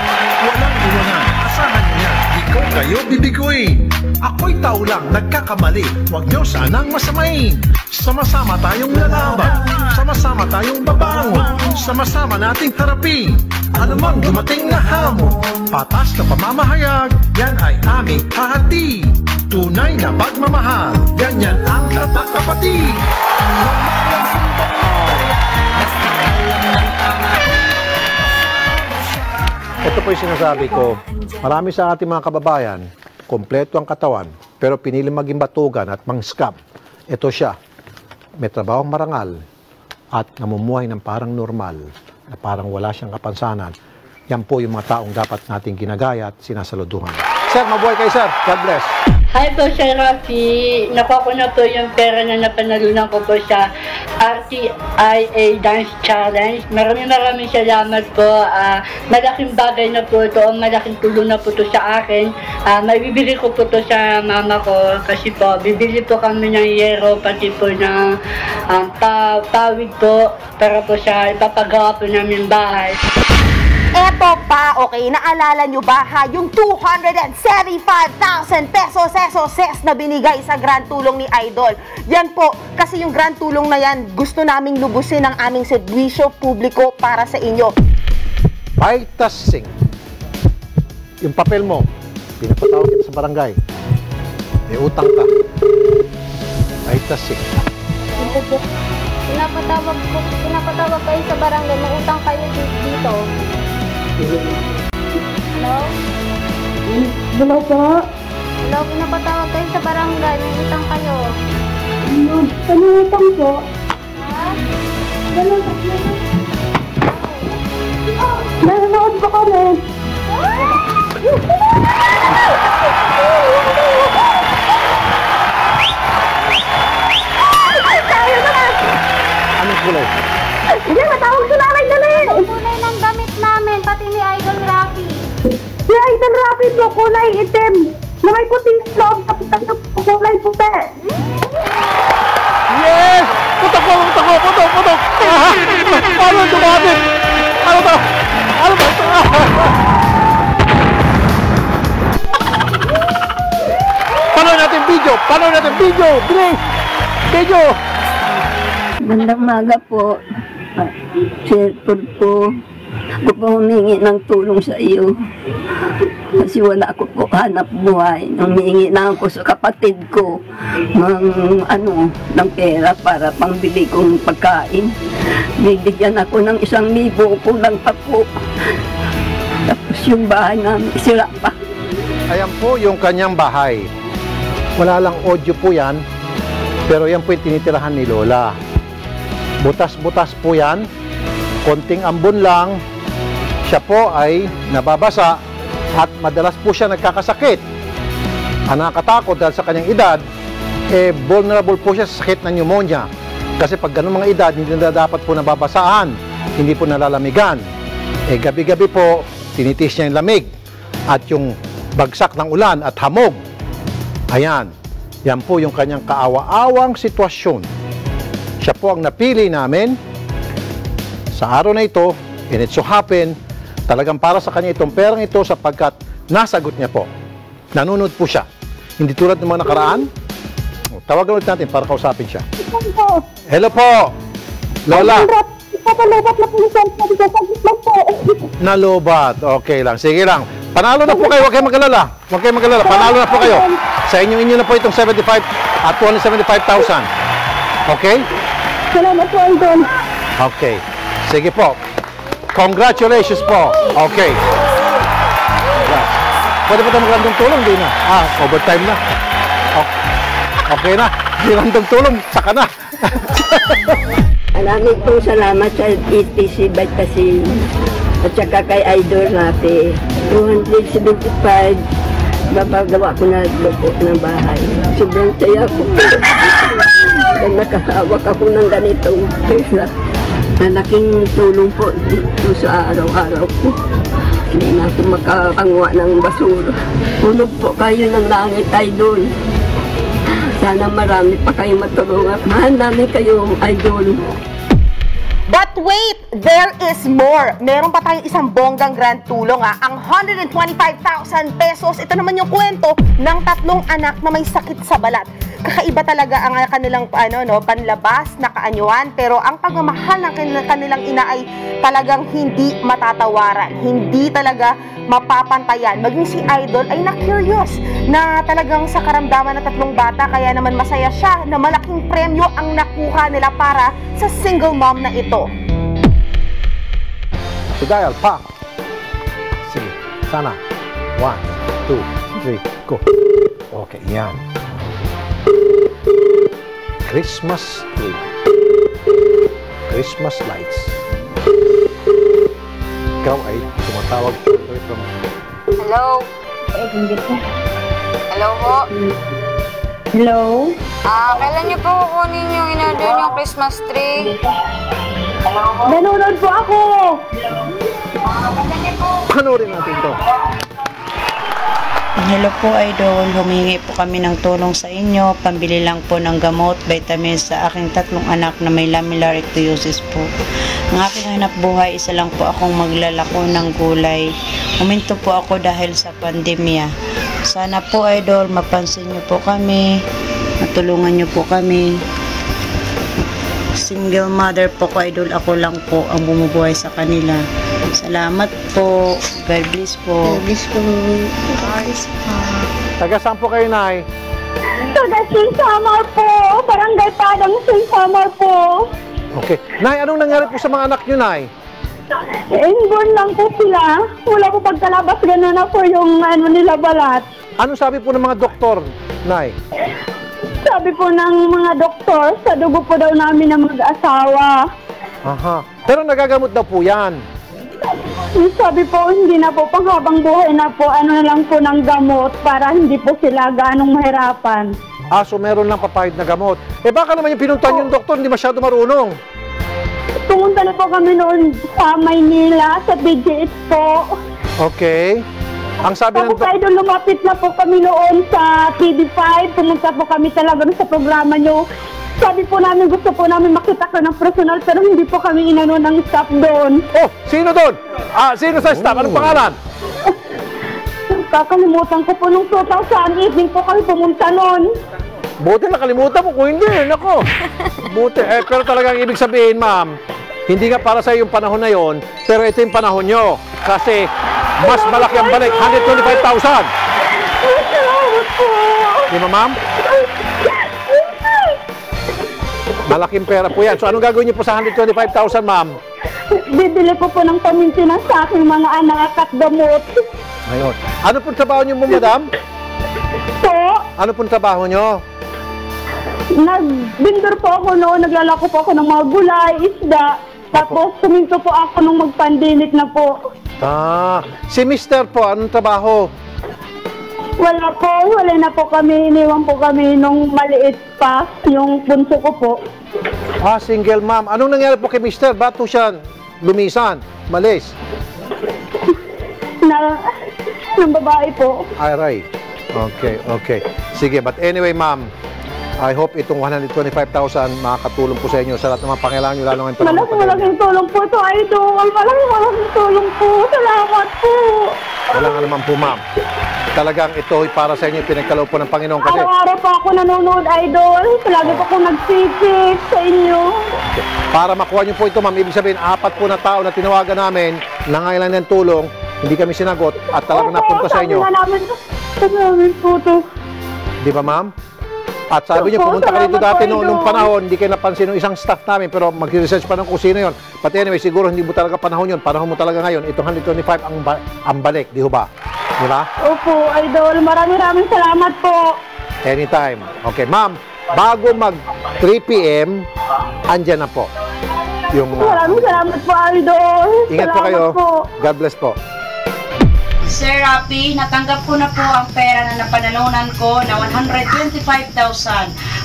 Walang iwanan, asahan niya, di ko kayo bibiguin. Ako'y tao lang, nagkakamali, huwag niyo sanang masamain. Sama-sama tayong lalaban, sama-sama tayong babangon, sama-sama nating harapin anumang dumating na hamon. Patas na pamamahayag, yan ay aming hahati. Tunay na pagmamahal, ganyan ang kapatid. Ito po yung sinasabi ko, marami sa ating mga kababayan, kompleto ang katawan, pero pinili maging batugan at mang-scam. Ito siya, may trabahong marangal at namumuhay ng parang normal, na parang wala siyang kapansanan. Yan po yung mga taong dapat nating ginagaya at sinasaluduhan. Sir, mabuhay kayo, sir. God bless. Hi po, Sir Rafi. Nakuha ko na po yung pera na napanalunan ko po sa RTIA Dance Challenge. Maraming salamat po. Malaking bagay na po ito. Malaking tulong na po ito sa akin. Maibibili ko po ito sa mama ko kasi po, bibili po kami ng yero, pati po ng pawid po para po sa ipapagawa po namin bahay. Eto pa, okay, naalala nyo ba ha, yung 275,000 pesos na binigay sa Grand Tulong ni Idol. Yan po, kasi yung Grand Tulong na yan, gusto naming lubusin ang aming serbisyo publiko para sa inyo. Paitasing. Yung papel mo, pinapatawag kita sa barangay. May utang ka. Paitasing. Pinapatawag kayo sa barangay, may utang kayo dito. Hello? Hello po? Hello, pinapatawag kayo sa barangay, may utang kayo. Ano utang po? Ha? Nanonood po kami. Anong kulay? Hindi, matawag sa nanay dali. Ang kulay ng damit namin, pati ni Idol Rafi. Si Idol Rafi po, kulay itim. Na may puting loob, tapos ang kulay puti. Yes! Putok! Paano dumabit? Ano to? Ano ba ito? Paano natin video? Bilis! Video! Magandang umaga po. Sir po. Ako po humingi ng tulong sa iyo. Kasi wala ako po hanap buhay. Humingi na ako sa kapatid ko ng pera para pangbili kong pagkain. Bibigyan ako ng 1,000, kulang pa po. Tapos yung bahay namin, sira pa. Ayan po yung kanyang bahay. Wala lang audio po yan, pero yan po yung tinitirahan ni Lola. Butas-butas po yan, konting ambon lang, siya po ay nababasa at madalas po siya nagkakasakit. Ang nakakatakot dahil sa kanyang edad, vulnerable po siya sa sakit ng pneumonia. Kasi pag ganun mga edad, hindi na dapat po nababasaan, hindi po nalalamigan. Gabi-gabi po, tinitiis niya yung lamig at yung bagsak ng ulan at hamog. Ayan, yan po yung kanyang kaawa-awang sitwasyon. Siya po ang napili namin sa araw na ito, and it so happen, talagang para sa kanya itong perang ito sapagkat nasagot niya po. Nanunod po siya. Hindi tulad ng mga nakaraan. Tawagan ulit natin para kausapin siya. Hello po! Lola! Nalobat. Okay lang. Sige lang. Panalo na po kayo. Huwag kayong mag-alala. Panalo na po kayo. Sa inyo na po itong 75 at 275,000. Okay? Salamat po, Idol. Okay. Sige po. Congratulations po. Okay. Pwede pa tayo mag-random tulong? Hindi na. Overtime na. Okay na. Hindi random tulong. Saka na. Maraming po salamat sa ETC Vitasin at saka kay Idol Rafi. 275. Babagawa ko na po ng bahay. Sobrang saya ko. Dahil nakahawak ako ng ganitong pesa. Malaking tulong po dito sa araw-araw ko. Hindi na ako makapanguha ng basura. Tulog po kayo ng langit, Idol. Sana marami pa kayong matulungan. Mahal namin kayo, Idol. But wait, there is more. Meron pa tayong isang bonggang grand tulong ang 125,000 pesos. Ito naman yung kwento ng 3 anak na may sakit sa balat. Kakaiba talaga ang kanilang panlabas na kaanyuan, pero ang pagmamahal ng kanilang ina ay talagang hindi matatawaran, hindi talaga mapapantayan. Maging si Idol ay na-curious na talagang sa karamdaman ng 3 bata, kaya naman masaya siya na malaking premyo ang nakuha nila para sa single mom na ito. Dial pa. Sige, sana. 1, 2, 3, go. Okay, yan. Christmas tree. Christmas lights. Ikaw ay tumatawag from... Hello? Hello po? Hello? Kailan niyo po kukunin yung in-order yung Christmas tree? Nanonood po ako! Panoorin natin ito. Hello po, Idol. Humingi po kami ng tulong sa inyo. Pambili lang po ng gamot, vitamins sa aking 3 anak na may lamellar ichthyosis po. Ang aking hanap buhay, isa lang po akong maglalako ng gulay. Huminto po ako dahil sa pandemya. Sana po, Idol, mapansin niyo po kami. Matulungan niyo po kami. Single mother po ko, Idol. Ako lang po ang bumubuhay sa kanila. Salamat po. God bless po. God bless po. Taga saan po kayo, Nay? Taga St. Samar po. Barangay Padang St. Samar po. Okay. Nay, anong nangyari po sa mga anak nyo, Nay? Inborn lang po sila. Wala po pagkalabas, gano'n na po yung nila balat. Ano sabi po ng mga doktor, Nay? Sabi po ng mga doktor, sa dugo po daw namin na mag-asawa. Aha. Pero nagagamot daw po yan. Sabi po, hindi na po, panghabang buhay na po, na lang po ng gamot para hindi po sila ganong mahirapan. So meron lang papayad na gamot. Baka naman yung pinuntahan yung doktor, hindi masyado marunong. Pumunta na po kami noon sa Maynila, sa BGS po. Okay. Ang sabi ng doktor... Tapos lumapit na po kami noon sa TV5, pumunta po kami talaga sa programa nyo. Sabi po namin, gusto po namin makita ko ng personal, pero hindi po kami inano ng staff doon. Oh, sino doon? Sino sa staff? Anong pangalan? Kakalimutan ko po nung 2008 din po kami pumunta noon. Buti nakalimutan mo, kung hindi, nako. Buti, pero talagang ibig sabihin, ma'am, hindi nga para sa yung panahon na yon, pero ito yung panahon nyo. Kasi mas malaki ang balik, 125,000. Salamat po. Di ba, ma'am? Malaking pera po yan. So, anong gagawin niyo po sa 125,000, ma'am? Bibili ko po ng pamintinan sa aking mga anak at gamot. Ngayon. Ano pong trabaho niyo mo, madam? Po? Ano pong trabaho niyo? Nagbindor po ako noon, naglalako po ako ng mga gulay, isda. Tapos suminto po ako nung mag-pandemic na po. Si mister po, anong trabaho? Wala po, wala na po kami, iniwan po kami nung maliit pa, yung bunso ko po. Single mom. Anong nangyari po kay mister? Ba't po siya lumisan? Malis? Ng babae po. Right. Okay. Sige, but anyway, ma'am, I hope itong 125,000 makakatulong po sa inyo sa lahat ng mga pangailangan nyo, lalo ngayon. Malaking tulong po ito, idol. Malaking tulong po. Salamat po. Wala nga naman po, ma'am. Talagang ito ay para sa inyo, pinagkaloob po ng Panginoon kasi... Araw-araw po ako nanonood, idol. Lagi po ako nagsisik sa inyo. Okay. Para makuha nyo po ito, ma'am, ibig sabihin, 4 po na tao na tinawagan namin, nangailangan ng tulong, hindi kami sinagot at talagang napunta sa inyo. Salamat po ito. Di ba, ma'am? At sabi niyo, pumunta ka dito dati nung panahon, hindi kayo napansin ng isang staff namin, pero mag-research pa ng kung sino yun. But anyway, siguro hindi mo talaga panahon yun. Panahon mo talaga ngayon. Itong 125 ang balik, di ba? Di ba? Opo, idol. Maraming salamat po. Anytime. Okay, ma'am, bago mag 3 p.m., andyan na po. Maraming salamat po, idol. Ingat po kayo. God bless po. Sir Rafi, natanggap ko na po ang pera na napanalunan ko na 125,000.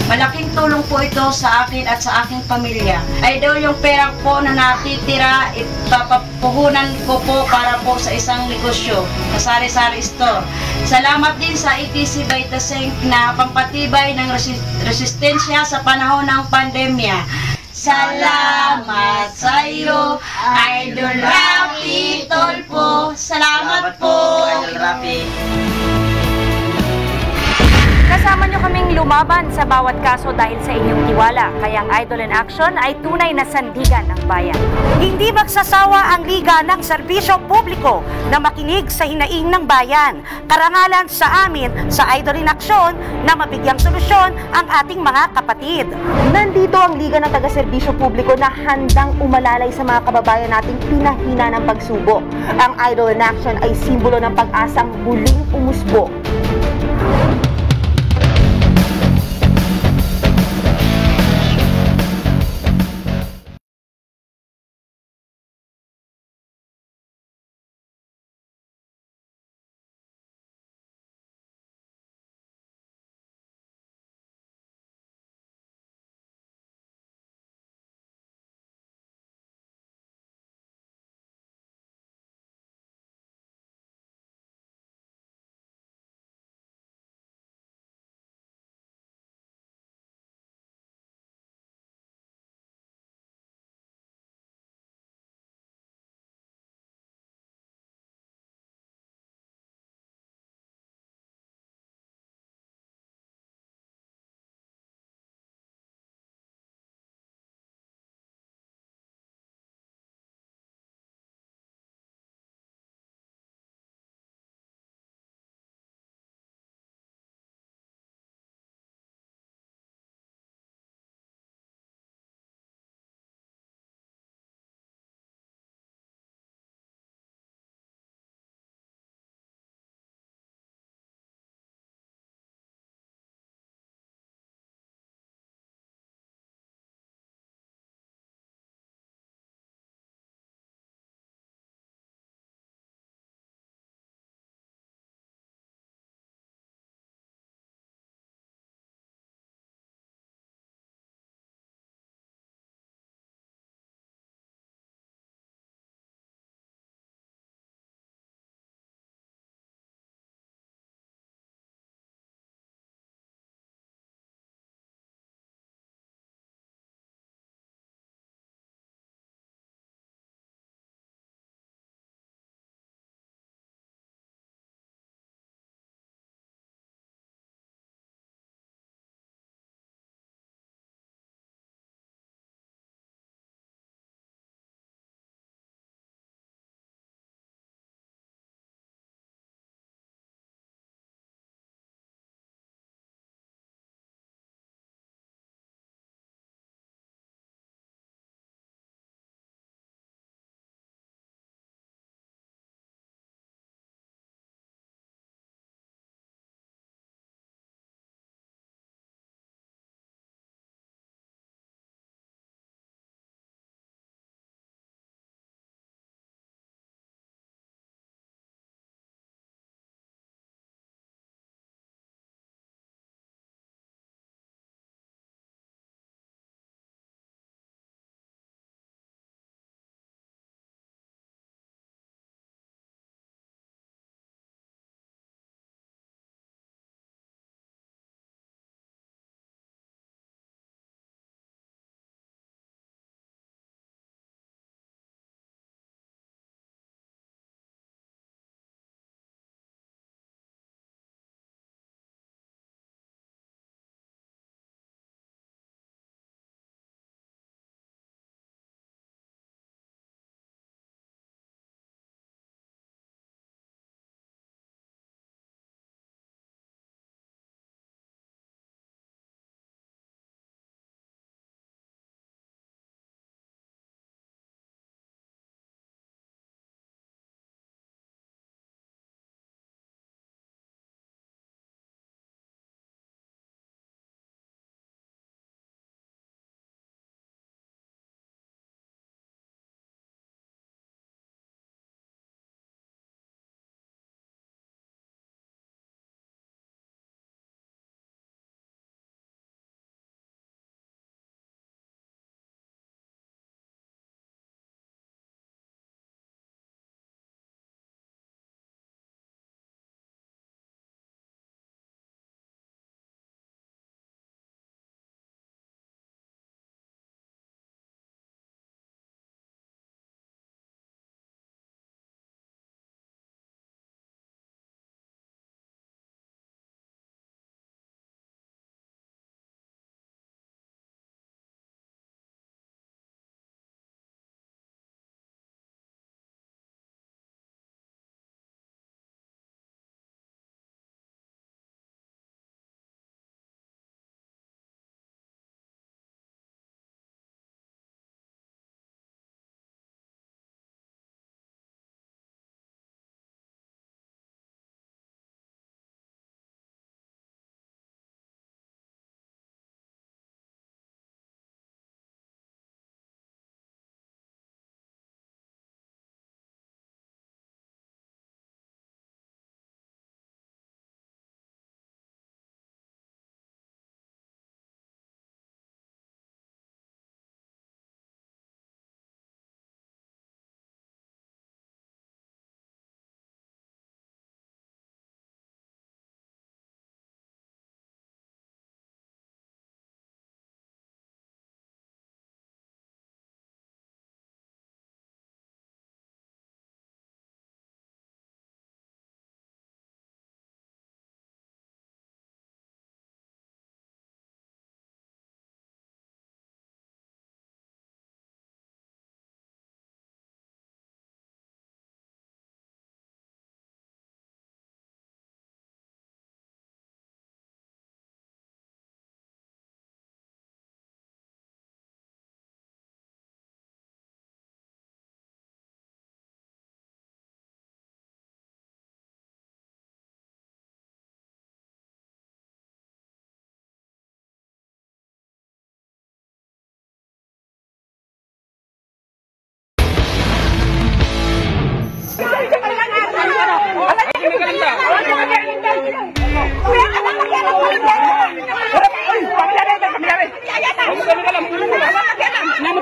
Malaking tulong po ito sa akin at sa aking pamilya. Idol, yung pera po na natitira, ipapapuhunan ko po para po sa isang negosyo, sa sari-sari store. Salamat din sa ETC Vitasync na pampatibay ng resistensya sa panahon ng pandemya. Salamat sa iyo, Idol Rafi Tulfo. Salamat po, Idol Rafi. Kasama nyo kaming lumaban sa bawat kaso dahil sa inyong tiwala. Kaya ang Idol in Action ay tunay na sandigan ng bayan. Hindi magsasawa ang Liga ng Serbisyo Publiko na makinig sa hinaing ng bayan. Karangalan sa amin sa Idol in Action na mabigyang solusyon ang ating mga kapatid. Nandito ang Liga ng Taga-Serbisyo Publiko na handang umalalay sa mga kababayan nating pinahina ng pagsubok. Ang Idol in Action ay simbolo ng pag-asang muling umusbong.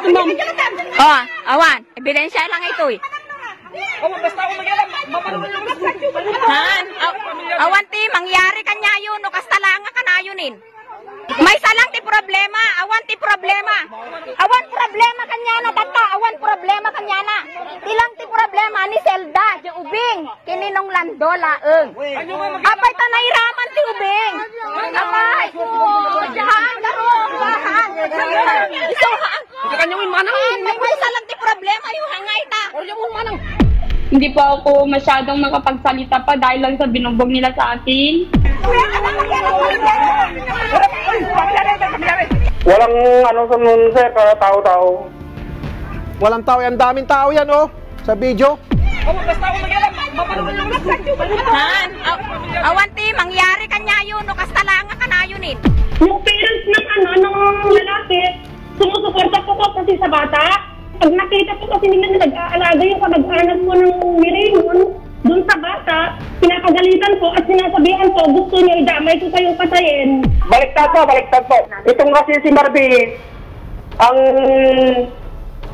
Oh, awan, ebidensya lang ito eh. Han, awan ti, mangyari kanya yun, no kastalanga ka na yunin. May salang ti problema, awan ti problema. Awan problema kanya na, tata, awan problema kanya na. Tilang ti problema ni Zelda, di ubing, kininong landola, Apay tanairaman ti ubing. Apay, jahan, garong, bahan. Isuhan. May salang ti problema, yung hangay ta. Hindi pa ako masyadong makapagsalita pa dahil lang sa binugbog nila sa akin. Walang sa nun, sir, para tao-tao. Walang tao, ang daming tao yan, sa video. Han, awan ti, mangyari kanya yun, no kastalanga ka na yunin. Yung parents ng lalaki, sumusuporta po ko kasi sa bata. Pag nakita ko kasi nila na nag-aalaga yung kamag-anak ko ng Mirayon, dun sa bata, pinapagalitan ko at sinasabihan ko, gusto niya idamay ko kayong patayin. Baliktad po. Itong kasi si Marby, ang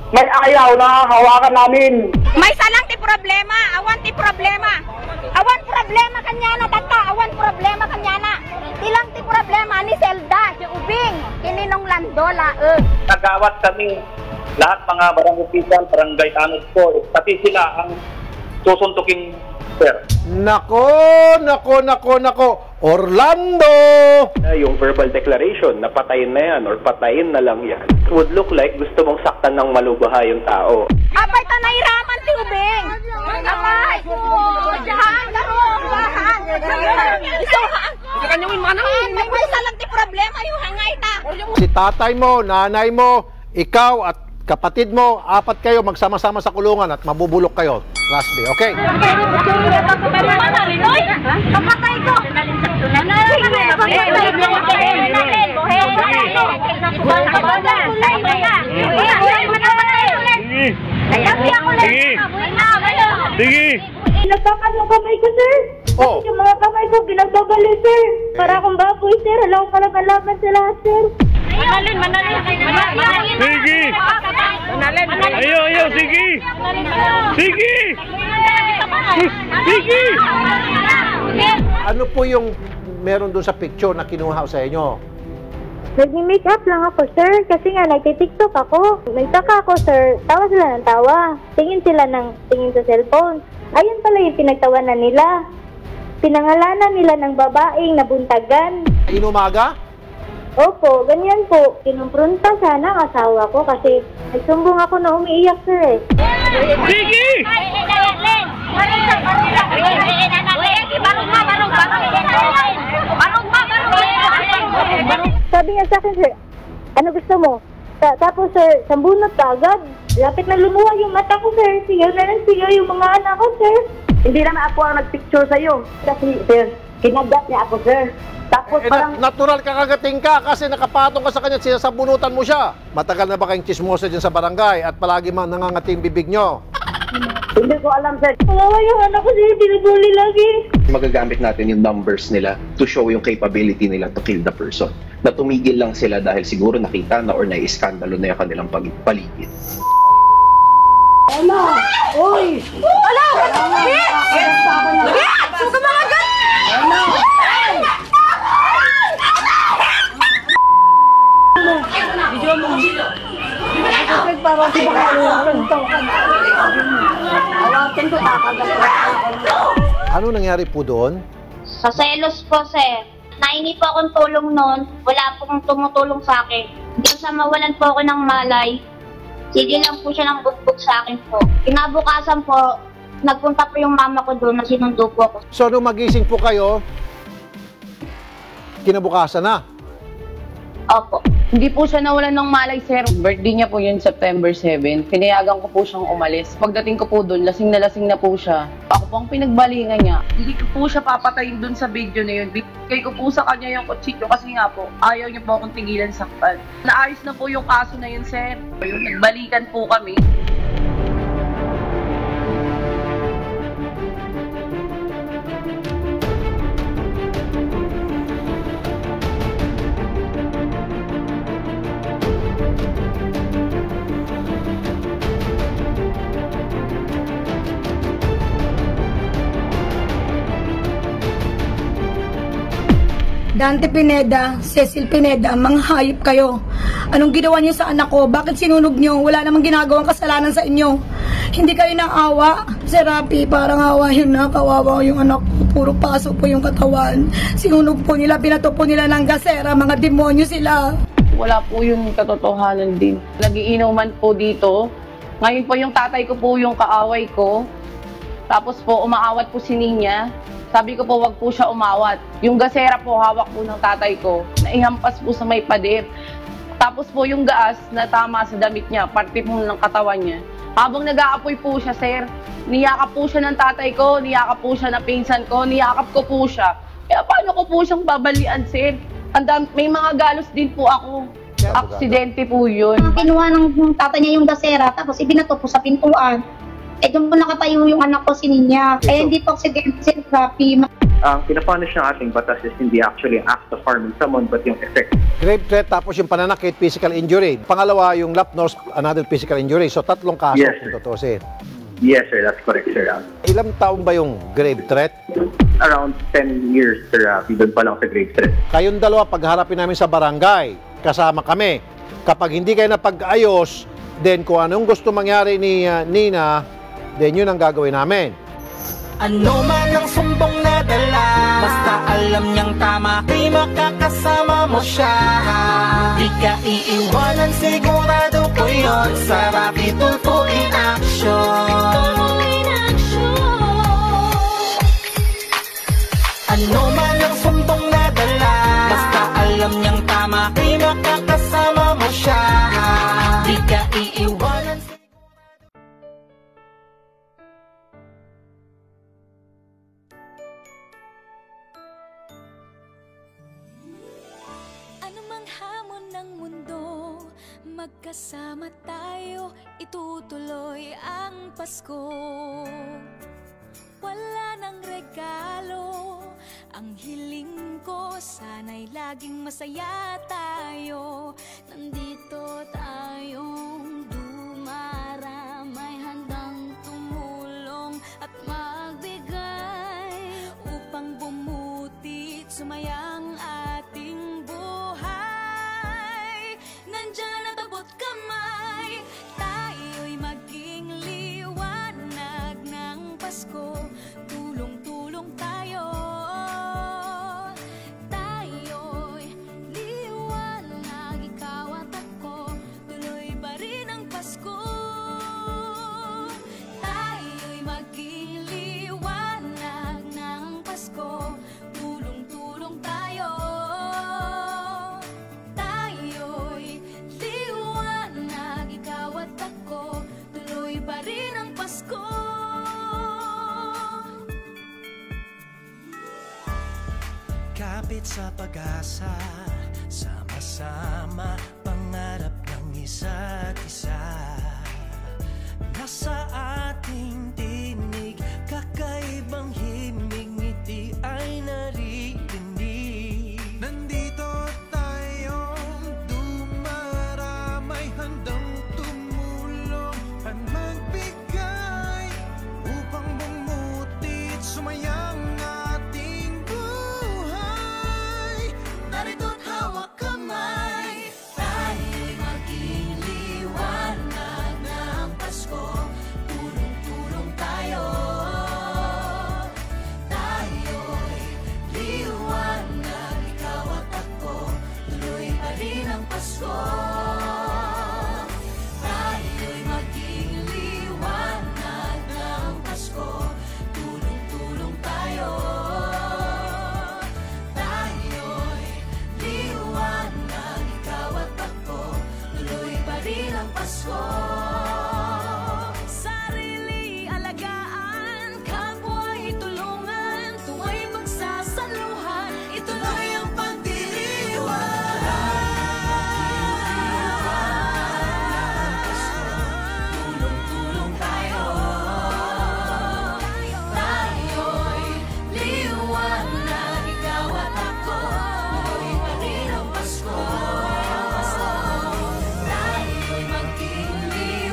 may ayaw na hawakan namin. May salang ti problema, awan ti problema. Awan problema kanya na, tata, awan problema kanya na. Tilang ti problema ni Zelda, di ubing, kininong landola, Nagawat kaming lahat mga barangay official, barangay tanod ko, pati sila ang susuntukin, sir. Nako! Orlando! Yung verbal declaration na patayin na yan or patayin na lang yan would look like gusto mong saktan ng malubaha yung tao. Apay tanairaman ti ubing. Apay, jahan, garong, bahan. Isuhan. May salang ti problema, yung hangay ta. Si tatay mo, nanay mo, ikaw at kapatid mo, 4 kayo magsama-sama sa kulungan at mabubulok kayo. Last day, okay? Kapatay ko! Sige! Nagtakas yung kamay ko, sir. Kasi yung mga kamay ko, ginagbagali, sir. Para akong baboy, sir. Alam ko kalagalaban sa lahat, sir. Manalin! Sige! Ayaw, sige! Sige! Sige! Ano po yung meron doon sa picture na kinuha sa inyo? Nag-make up lang ako, sir. Kasi nga, nagtitiktok ako. Nagtaka ako, sir. Tawa sila ng tawa. Tingin sila ng tingin sa cellphone. Ayun pala yung pinagtawanan nila. Pinangalanan nila ng babaeng nabuntagan. Inumaga? Opo, ganyan po. Kinumpronta sana ang asawa ko kasi nagsumbong ako na umiiyak, sir. Sige! Sabi niya sa akin, sir, ano gusto mo? Tapos, sir, sambunot ka agad. Lapit na lumuha yung mata ko, sir. Sigaw na lang sigaw yung mga anak ko, sir. Hindi naman ako ang nagpicture sa'yo. Kasi, sir, kinagat niya ako, sir. Tapos parang... Natural kakagating ka kasi nakapatong ka sa kanya at sinasabunutan mo siya. Matagal na ba kayong chismosa dyan sa barangay at palagi man nangangati yung bibig nyo? Hindi ko alam, sir. Kawawa yung anak ko, sir. Binubuli lagi. Magagamit natin yung numbers nila to show yung capability nila to kill the person. Na tumigil lang sila dahil siguro nakita na or naiskandalo na yung kanilang paligid. Ala! Uy! Ala! Suka mga gan! Ala! Video mo. Parang si awatin ko Ano nangyari po doon? Sa selos po, sir. Naingi po akong tulong noon. Wala pong tumutulong sa akin. Hindi sa mawalan po ako ng malay. Sige lang po siya ng bugbog sa akin po. Kinabukasan po, nagpunta po yung mama ko doon na sinundo po ako. So, nung magising po kayo, kinabukasan na? Opo. Hindi po siya nawalan ng malay, sir. Birthday niya po yun September 7. Pinayagan ko po siyang umalis. Pagdating ko po doon, lasing na po siya. Ako po ang pinagbalingan niya. Hindi ko po siya papatayin doon sa video na yun. Bigay ko po sa kanya yung kutsilyo kasi nga po, ayaw niya po akong tigilan saktan. Naayos na po yung kaso na yun, sir. Nagbalikan po kami. Dante Pineda, Cecil Pineda, mga hayop kayo. Anong ginawa niyo sa anak ko? Bakit sinunog niyo? Wala namang ginagawang kasalanan sa inyo. Hindi kayo naawa. Sir Rafi, parang awa yun na. Kawawa yung anak ko. Puro paso po yung katawan. Sinunog po nila, binato po nila ng gasera. Mga demonyo sila. Wala po yung katotohanan din. Nagiinuman po dito. Ngayon po yung tatay ko po yung kaaway ko. Tapos po umaawat po si Ninya. Sabi ko po wag po siya umawat. Yung gasera po hawak po ng tatay ko. Naihampas po sa may pader. Tapos po yung gaas na tama sa damit niya, parte po ng katawan niya. Habang nag-aapoy po siya, sir, niyakap po siya ng tatay ko, niyakap po siya ng pinsan ko, niyakap ko po siya. Kaya paano ko po siyang babalian, sir? May mga galos din po ako. Aksidente po yun. Kinuha ng tatay niya yung gasera, tapos ibinato po sa pintuan. Doon po nakatayo yung anak ko si Ninya. Kaya hindi po aksidente, Sir Rafi. Ang pinapunish ng ating batas is hindi actually an act of harming someone, but yung effect. Grave threat, tapos yung pananakit, physical injury. Pangalawa, yung lap nose, another physical injury. So, 3 kaso. Yes, kung tutusin. Yes, sir. That's correct, sir. Ilang taon ba yung grave threat? Around 10 years, sir. Doon pa lang sa grave threat. Kayong dalawa, pagharapin namin sa barangay, kasama kami. Kapag hindi kayo napag-ayos, then kung anong gusto mangyari ni Nina, then yun ang gagawin namin. Ano man ang sumbong na dala, basta alam niyang tama, di makakasama mo siya. Di ka iiwanan, sigurado ko yun. Sa Rafi Tulfo in action. Ano man ang sumbong na dala, basta alam niyang tama, di makakasama mo siya. Di ka iiwanan. Magkasama tayo, itutuloy ang Pasko. Wala nang regalo, ang hiling ko, sana'y laging masaya tayo. Nandito tayong dumaramay, handang tumulong at magbigay upang bumuti at sumayang ating buhay. Nandyan at abot kamay, tayo'y maging liwanag ng Pasko. Tulong-tulong tayo, tayo'y liwanag, ikaw at ako, tuloy pa rin ang Pasko. Tayo'y maging liwanag ng Pasko. Tulong-tulong tayo, tayo'y liwanag, ikaw at ako, tuloy pa rin ang Pasko. Kapit sa pag-asa, sama-sama, pangarap ng isa't isa. Nasa ating tinig, kakaibang himig, ngiti ay naririnig. Nandito tayong dumaramay, handang tumulong at magbigay upang bumuti at sumayang ating buhay. Narito't hawak kamay, tayo'y maging liwanag ng Pasko. Tulong-tulong tayo, tayo'y liwanag, ikaw at ako, tuloy pa rin ang Pasko. Tayo'y maging liwanag ng Pasko. Tulong-tulong tayo, tayo'y liwanag, ikaw at ako, tuloy pa rin ang Pasko. Sarili alagaan, kapwa'y tulungan, tuwa'y pagsasaluhan, ituloy ang pagdiriwang. Tulong-tulong tayo, tayo'y liwanag, ikaw at ako, tuloy pa rin ang Pasko. Tayo'y maging liwanag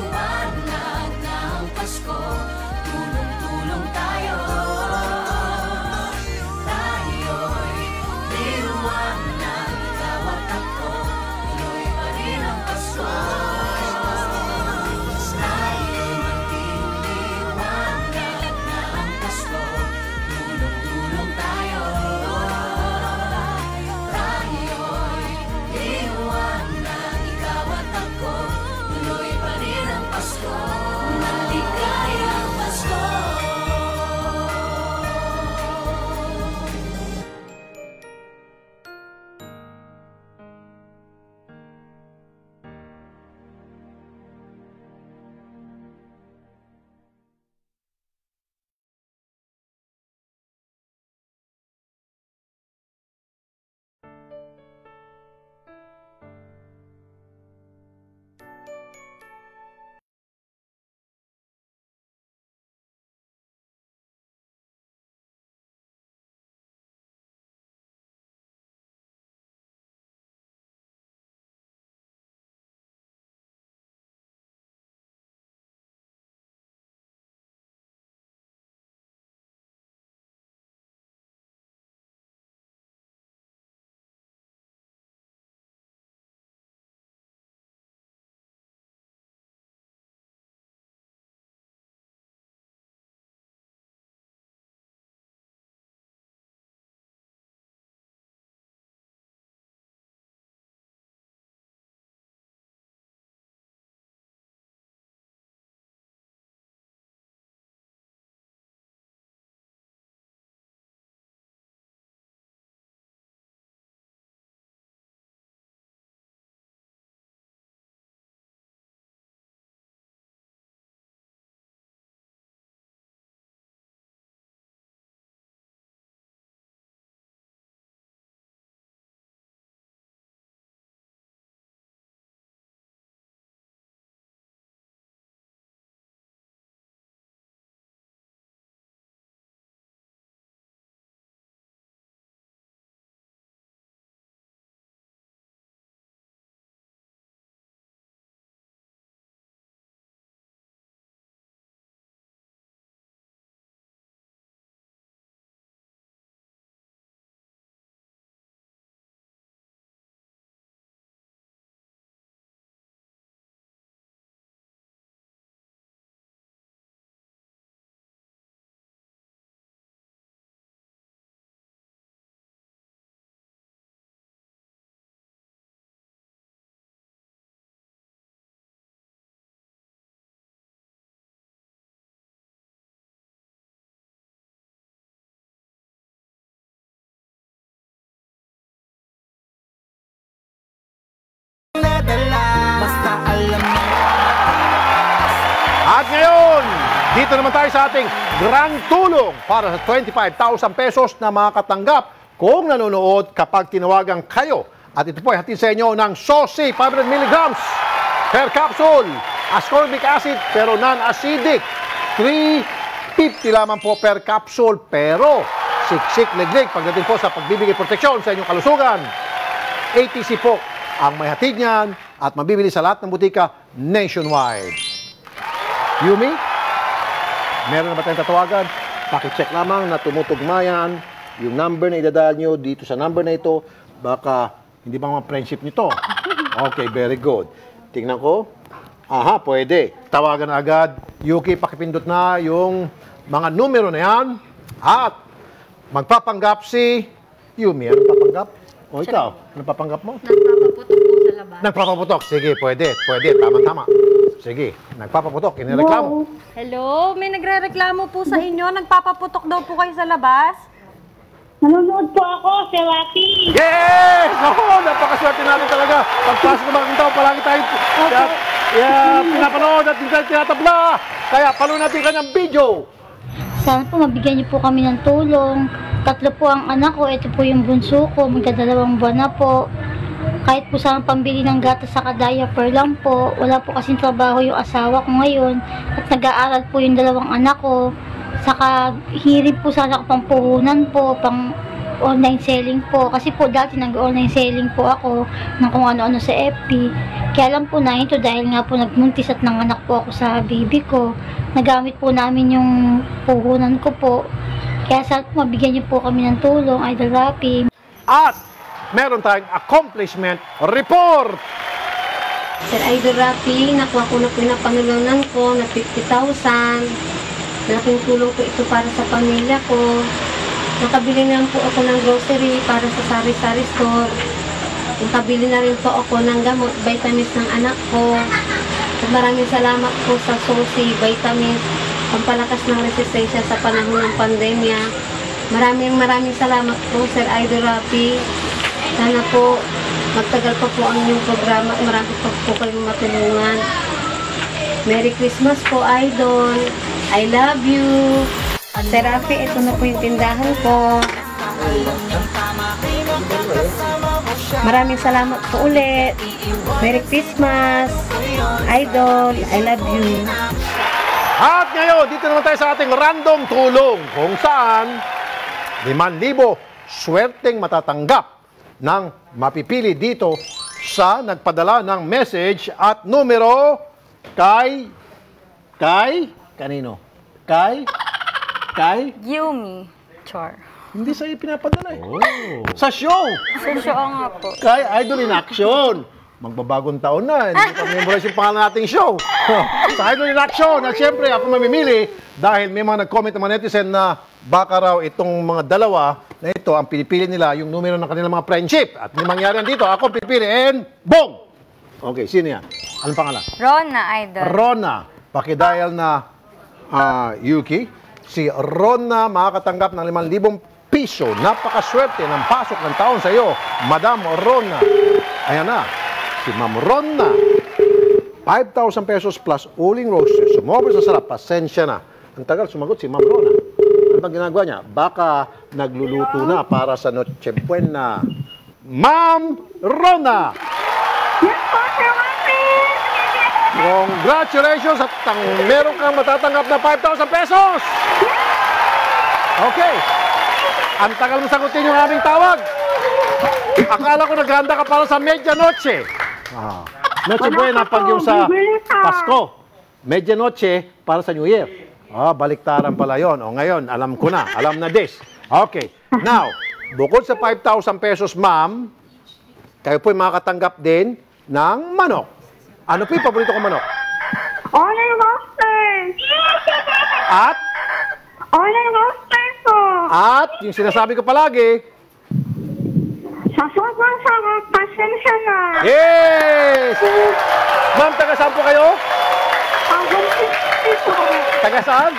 Dito naman tayo sa ating grand tulong para sa 25,000 pesos na makakatanggap kung nanonood kapag tinawagan kayo. At ito po ay hatid sa inyo ng Sosi 500 mg per capsule. Ascorbic acid pero non-acidic. 350 lamang po per capsule pero siksik leglig pagdating po sa pagbibigay proteksyon sa inyong kalusugan. ATC po ang may hatid niyan at mabibili sa lahat ng butika nationwide. Yumi, meron na ba tayong tatawagan? Pakicheck lamang na tumutugma yan. Yung number na idadal nyo dito sa number na ito, baka hindi ba mga friendship nito? Okay, very good. Tingnan ko. Aha, pwede. Tawagan na agad. Yuki, pakipindot na yung mga numero na yan. At magpapanggap si Yumi. Ano papanggap? O ikaw, ano papanggap mo? Nagpapaputok po sa labas. Nagpapaputok. Sige, pwede. Pwede. Tama-tama. Sige, nagpapaputok. Inireklamo. Hello, may nagre-reklamo po sa inyo. Nagpapaputok daw po kayo sa labas. Nanonood po ako, Sir Rafi. Yes! Ako, napakaswerte natin talaga. Pagpasok ng mga tao, palagi tayo pinapanood at tinatabla. Kaya panood natin kanyang video. Sana po mabigyan niyo po kami ng tulong. 3 po ang anak ko, ito po yung bunso ko, magdadalawang buwan na po. Kahit po sana pambili ng gatas sa diaper lang po, wala po kasing trabaho yung asawa ko ngayon at nag-aaral po yung 2 anak ko. Saka hirin po sana ako pang puhunan po, pang online selling po. Kasi po dati nag-online selling po ako ng kung ano-ano sa FB. Kaya lang po na ito dahil nga po nagmuntis at nanganak po ako sa baby ko. Nagamit po namin yung puhunan ko po. Kaya sana po mabigyan niyo po kami ng tulong, Idol Rafi. At meron tayong accomplishment report. Sir Idol Rafi, nakuha ko na po yung panulunan ko na 50,000. Malaking tulong po ito para sa pamilya ko. Nakabili na po ako ng grocery para sa sari-sari store. Nakabili na rin po ako ng gamot, vitamins ng anak ko. At maraming salamat po sa Sosi Vitamins, pampalakas ng resistensya sa panahon ng pandemya. Maraming salamat po, Sir Idol Rafi. Sana po magtagal pa po ang inyong programa at marami pa po kayong matulungan. Merry Christmas po, Idol. I love you. Sir Rafi, ito na po yung tindahan ko. Maraming salamat po ulit. Merry Christmas. Idol, I love you. At ngayon, dito naman tayo sa ating random tulong kung saan 5,000 swerteng matatanggap ng mapipili dito sa nagpadala ng message at numero kay kanino? Kay Yumi. Char. Hindi sa'yo pinapadala eh. Sa show. Sa show nga po. Kay Idol in Action. Magbabagong taon na. Hindi pa memorize yung pangalan nating show. Sa Idol in Action. At syempre, ako mamimili dahil may mga nag-comment ng mga netizen na baka raw itong mga dalawa na ito, ang pinipili nila yung numero ng kanilang mga friendship. At may mangyari dito, ako pipili and boom! Okay, sino yan? Anong pangalan? Rona, Idol. Rona. Pakidial na Yuki. Si Rona makakatanggap ng 5,000 piso. Napakaswerte ng pasok ng taon sa iyo, Madam Rona. Ayan na, si Ma'am Rona. 5,000 pesos plus uling roasters. Sumobra sa sarap, pasensya na. Ang tagal sumagot si Ma'am Rona. Ano bang ginagawa niya? Baka nagluluto na para sa Noche Buena. Ma'am Rona! Congratulations at meron kang matatanggap na 5,000 pesos! Okay. Ang tagal mo sagutin yung aming tawag. Akala ko naghanda ka para sa medianoche. Noche Buena pag yung sa Pasko. Medianoche para sa New Year. Baliktaran pala yun. O ngayon, alam ko na. Alam na this. Okay. Now, bukod sa 5,000 pesos, ma'am, kayo po'y makakatanggap din ng manok. Ano po yung paborito kong manok? Online roaster. At? Online roaster po. At, yung sinasabi ko palagi, Sa sobrang sarap, pasensya na. yes! Ma'am, taga saan po kayo? Agong City po. Taga saan?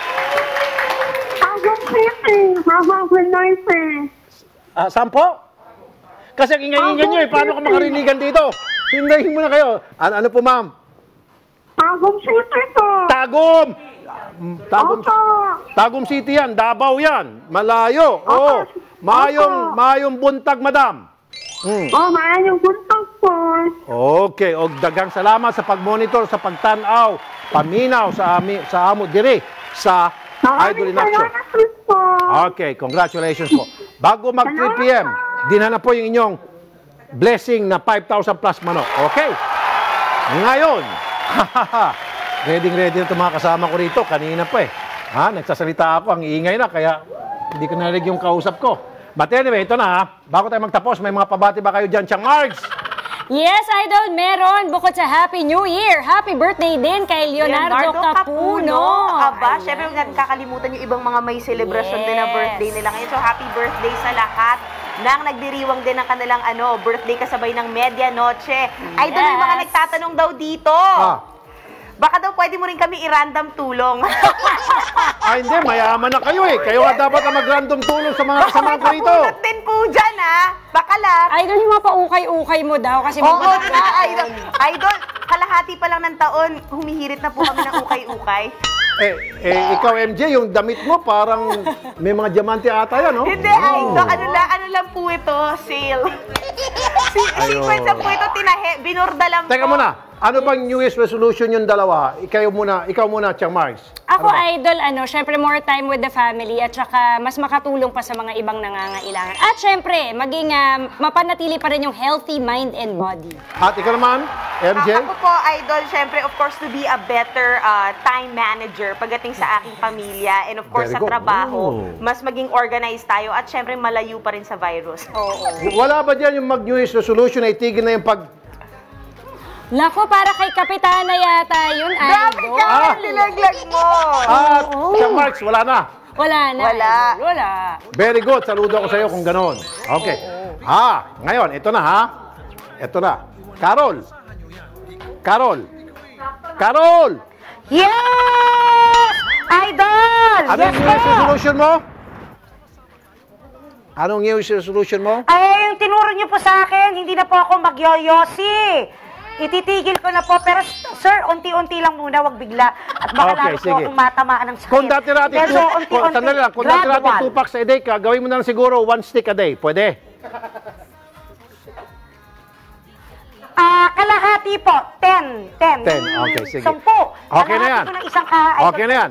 Agong City. Habang Norte. Saan po? Kasi ang ingay-ingay nyo eh. Paano ka makarinigan dito? Hindahin mo na kayo. Ano po, ma'am? Agong City po. Tagum! Tagum City yan, Davao yan, malayo. Oo. Mayong buntag, madam. Mayong buntag po. Okay, og daghang salamat sa pagmonitor, sa pagtanaw, paminaw sa amo diri sa Idol in Action. Okay, congratulations po. Bago mag 3 p.m., dinhan na po yung inyong blessing na 5,000 plus manok. Okay? Ngayon, ready na itong mga kasama ko rito. Kanina pa eh. Nagsasalita ako, ang iingay na, kaya hindi ko narinig yung kausap ko. But anyway, ito na ha. Bago tayo magtapos, may mga pabati ba kayo dyan, Chang Marks? Yes, Idol, meron. Bukod sa Happy New Year, happy birthday din kay Leonardo Capuno. Aba, syempre huwag natin kakalimutan yung ibang mga may celebration din na birthday nila ngayon. So, happy birthday sa lahat nang nagdiriwang din ng kanilang birthday kasabay ng medianoche. Idol, yung mga nagtatanong daw dito. Baka daw pwede mo rin kami i-random tulong. Hindi, mayaman na kayo eh. Kayo nga dapat na mag-random tulong sa mga kasama ko rito. Baka din po dyan Baka lang. Idol, yung mga paukay-ukay mo daw kasi Oo nga, Idol. Idol, kalahati pa lang ng taon, humihirit na po kami ng ukay-ukay. Ikaw MJ, yung damit mo parang may mga diamante ata yan, no? Hindi, Idol. Ano lang po ito? Sale. Sequence lang po ito, tinahe. Binurda lang po. Teka muna. Ano bang New Year's resolution yung dalawa? Ikaw muna, Chang Marks. Ako, Idol, syempre more time with the family at saka mas makatulong pa sa mga ibang nangangailangan. At syempre, maging mapanatili pa rin yung healthy mind and body. At ikaw naman, MJ? Ako po, Idol, syempre, of course, to be a better time manager pagdating sa aking pamilya and of course sa trabaho. Mas maging organized tayo at syempre malayo pa rin sa virus. Wala ba dyan yung mag-New Year's resolution na itigil na yung Nako, para kay Kapitana yata yun, Idol. Grabe ka, nilaglag mo. Chang Marks, wala na. Wala na. Wala. Very good. Saludo ako sa iyo kung gano'n. Okay. Ngayon, ito na ha. Ito na. Carol. Yes! Idol! Anong New Year's resolution mo? Anong New Year's resolution mo? Ay, yung tinuro niyo po sa akin, hindi na po ako magyoyosi. Ititigil ko na po, pero sir, unti-unti lang muna, wag bigla. At baka lalo po akong matamaan ng sakit. Kung dati natin 2 packs a day ka, gawin mo na lang siguro 1 stick a day. Pwede? Kalahati po, 10. 10, okay, sige. 10. Okay na yan. Okay na yan.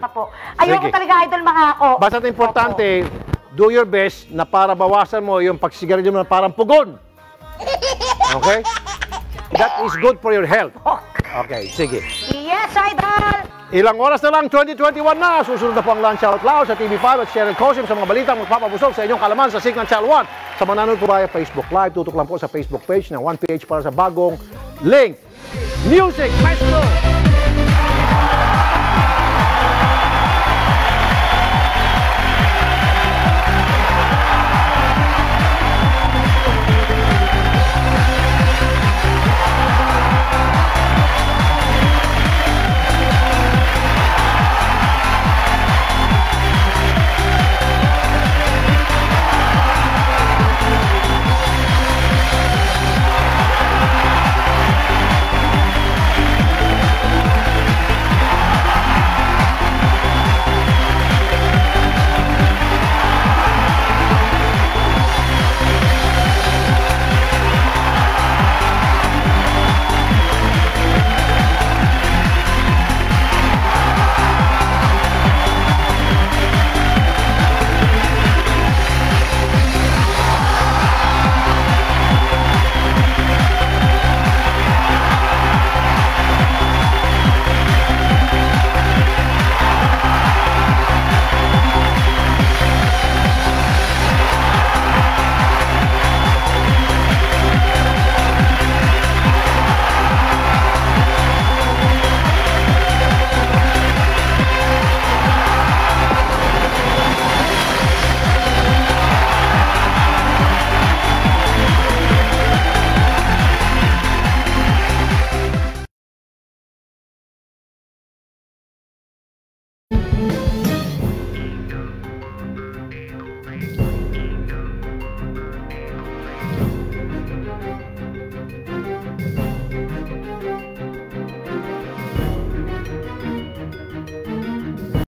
Ayoko talaga, Idol, ako. Basta importante, do your best na para bawasan mo yung pagsigarilyo mo na parang pugon. Okay? That is good for your health. Okay, sige. Yes, Idol! Ilang oras na lang, 2021 na. Susunod na po ang Lunch Out Loud sa TV5 at Cheryl Cosim sa mga balitang magpapabusog sa inyong kalaman sa Signal Channel 1. Sa mga nanonood po via Facebook Live, tutok lang po sa Facebook page ng 1PH para sa bagong link. Music, Maestro!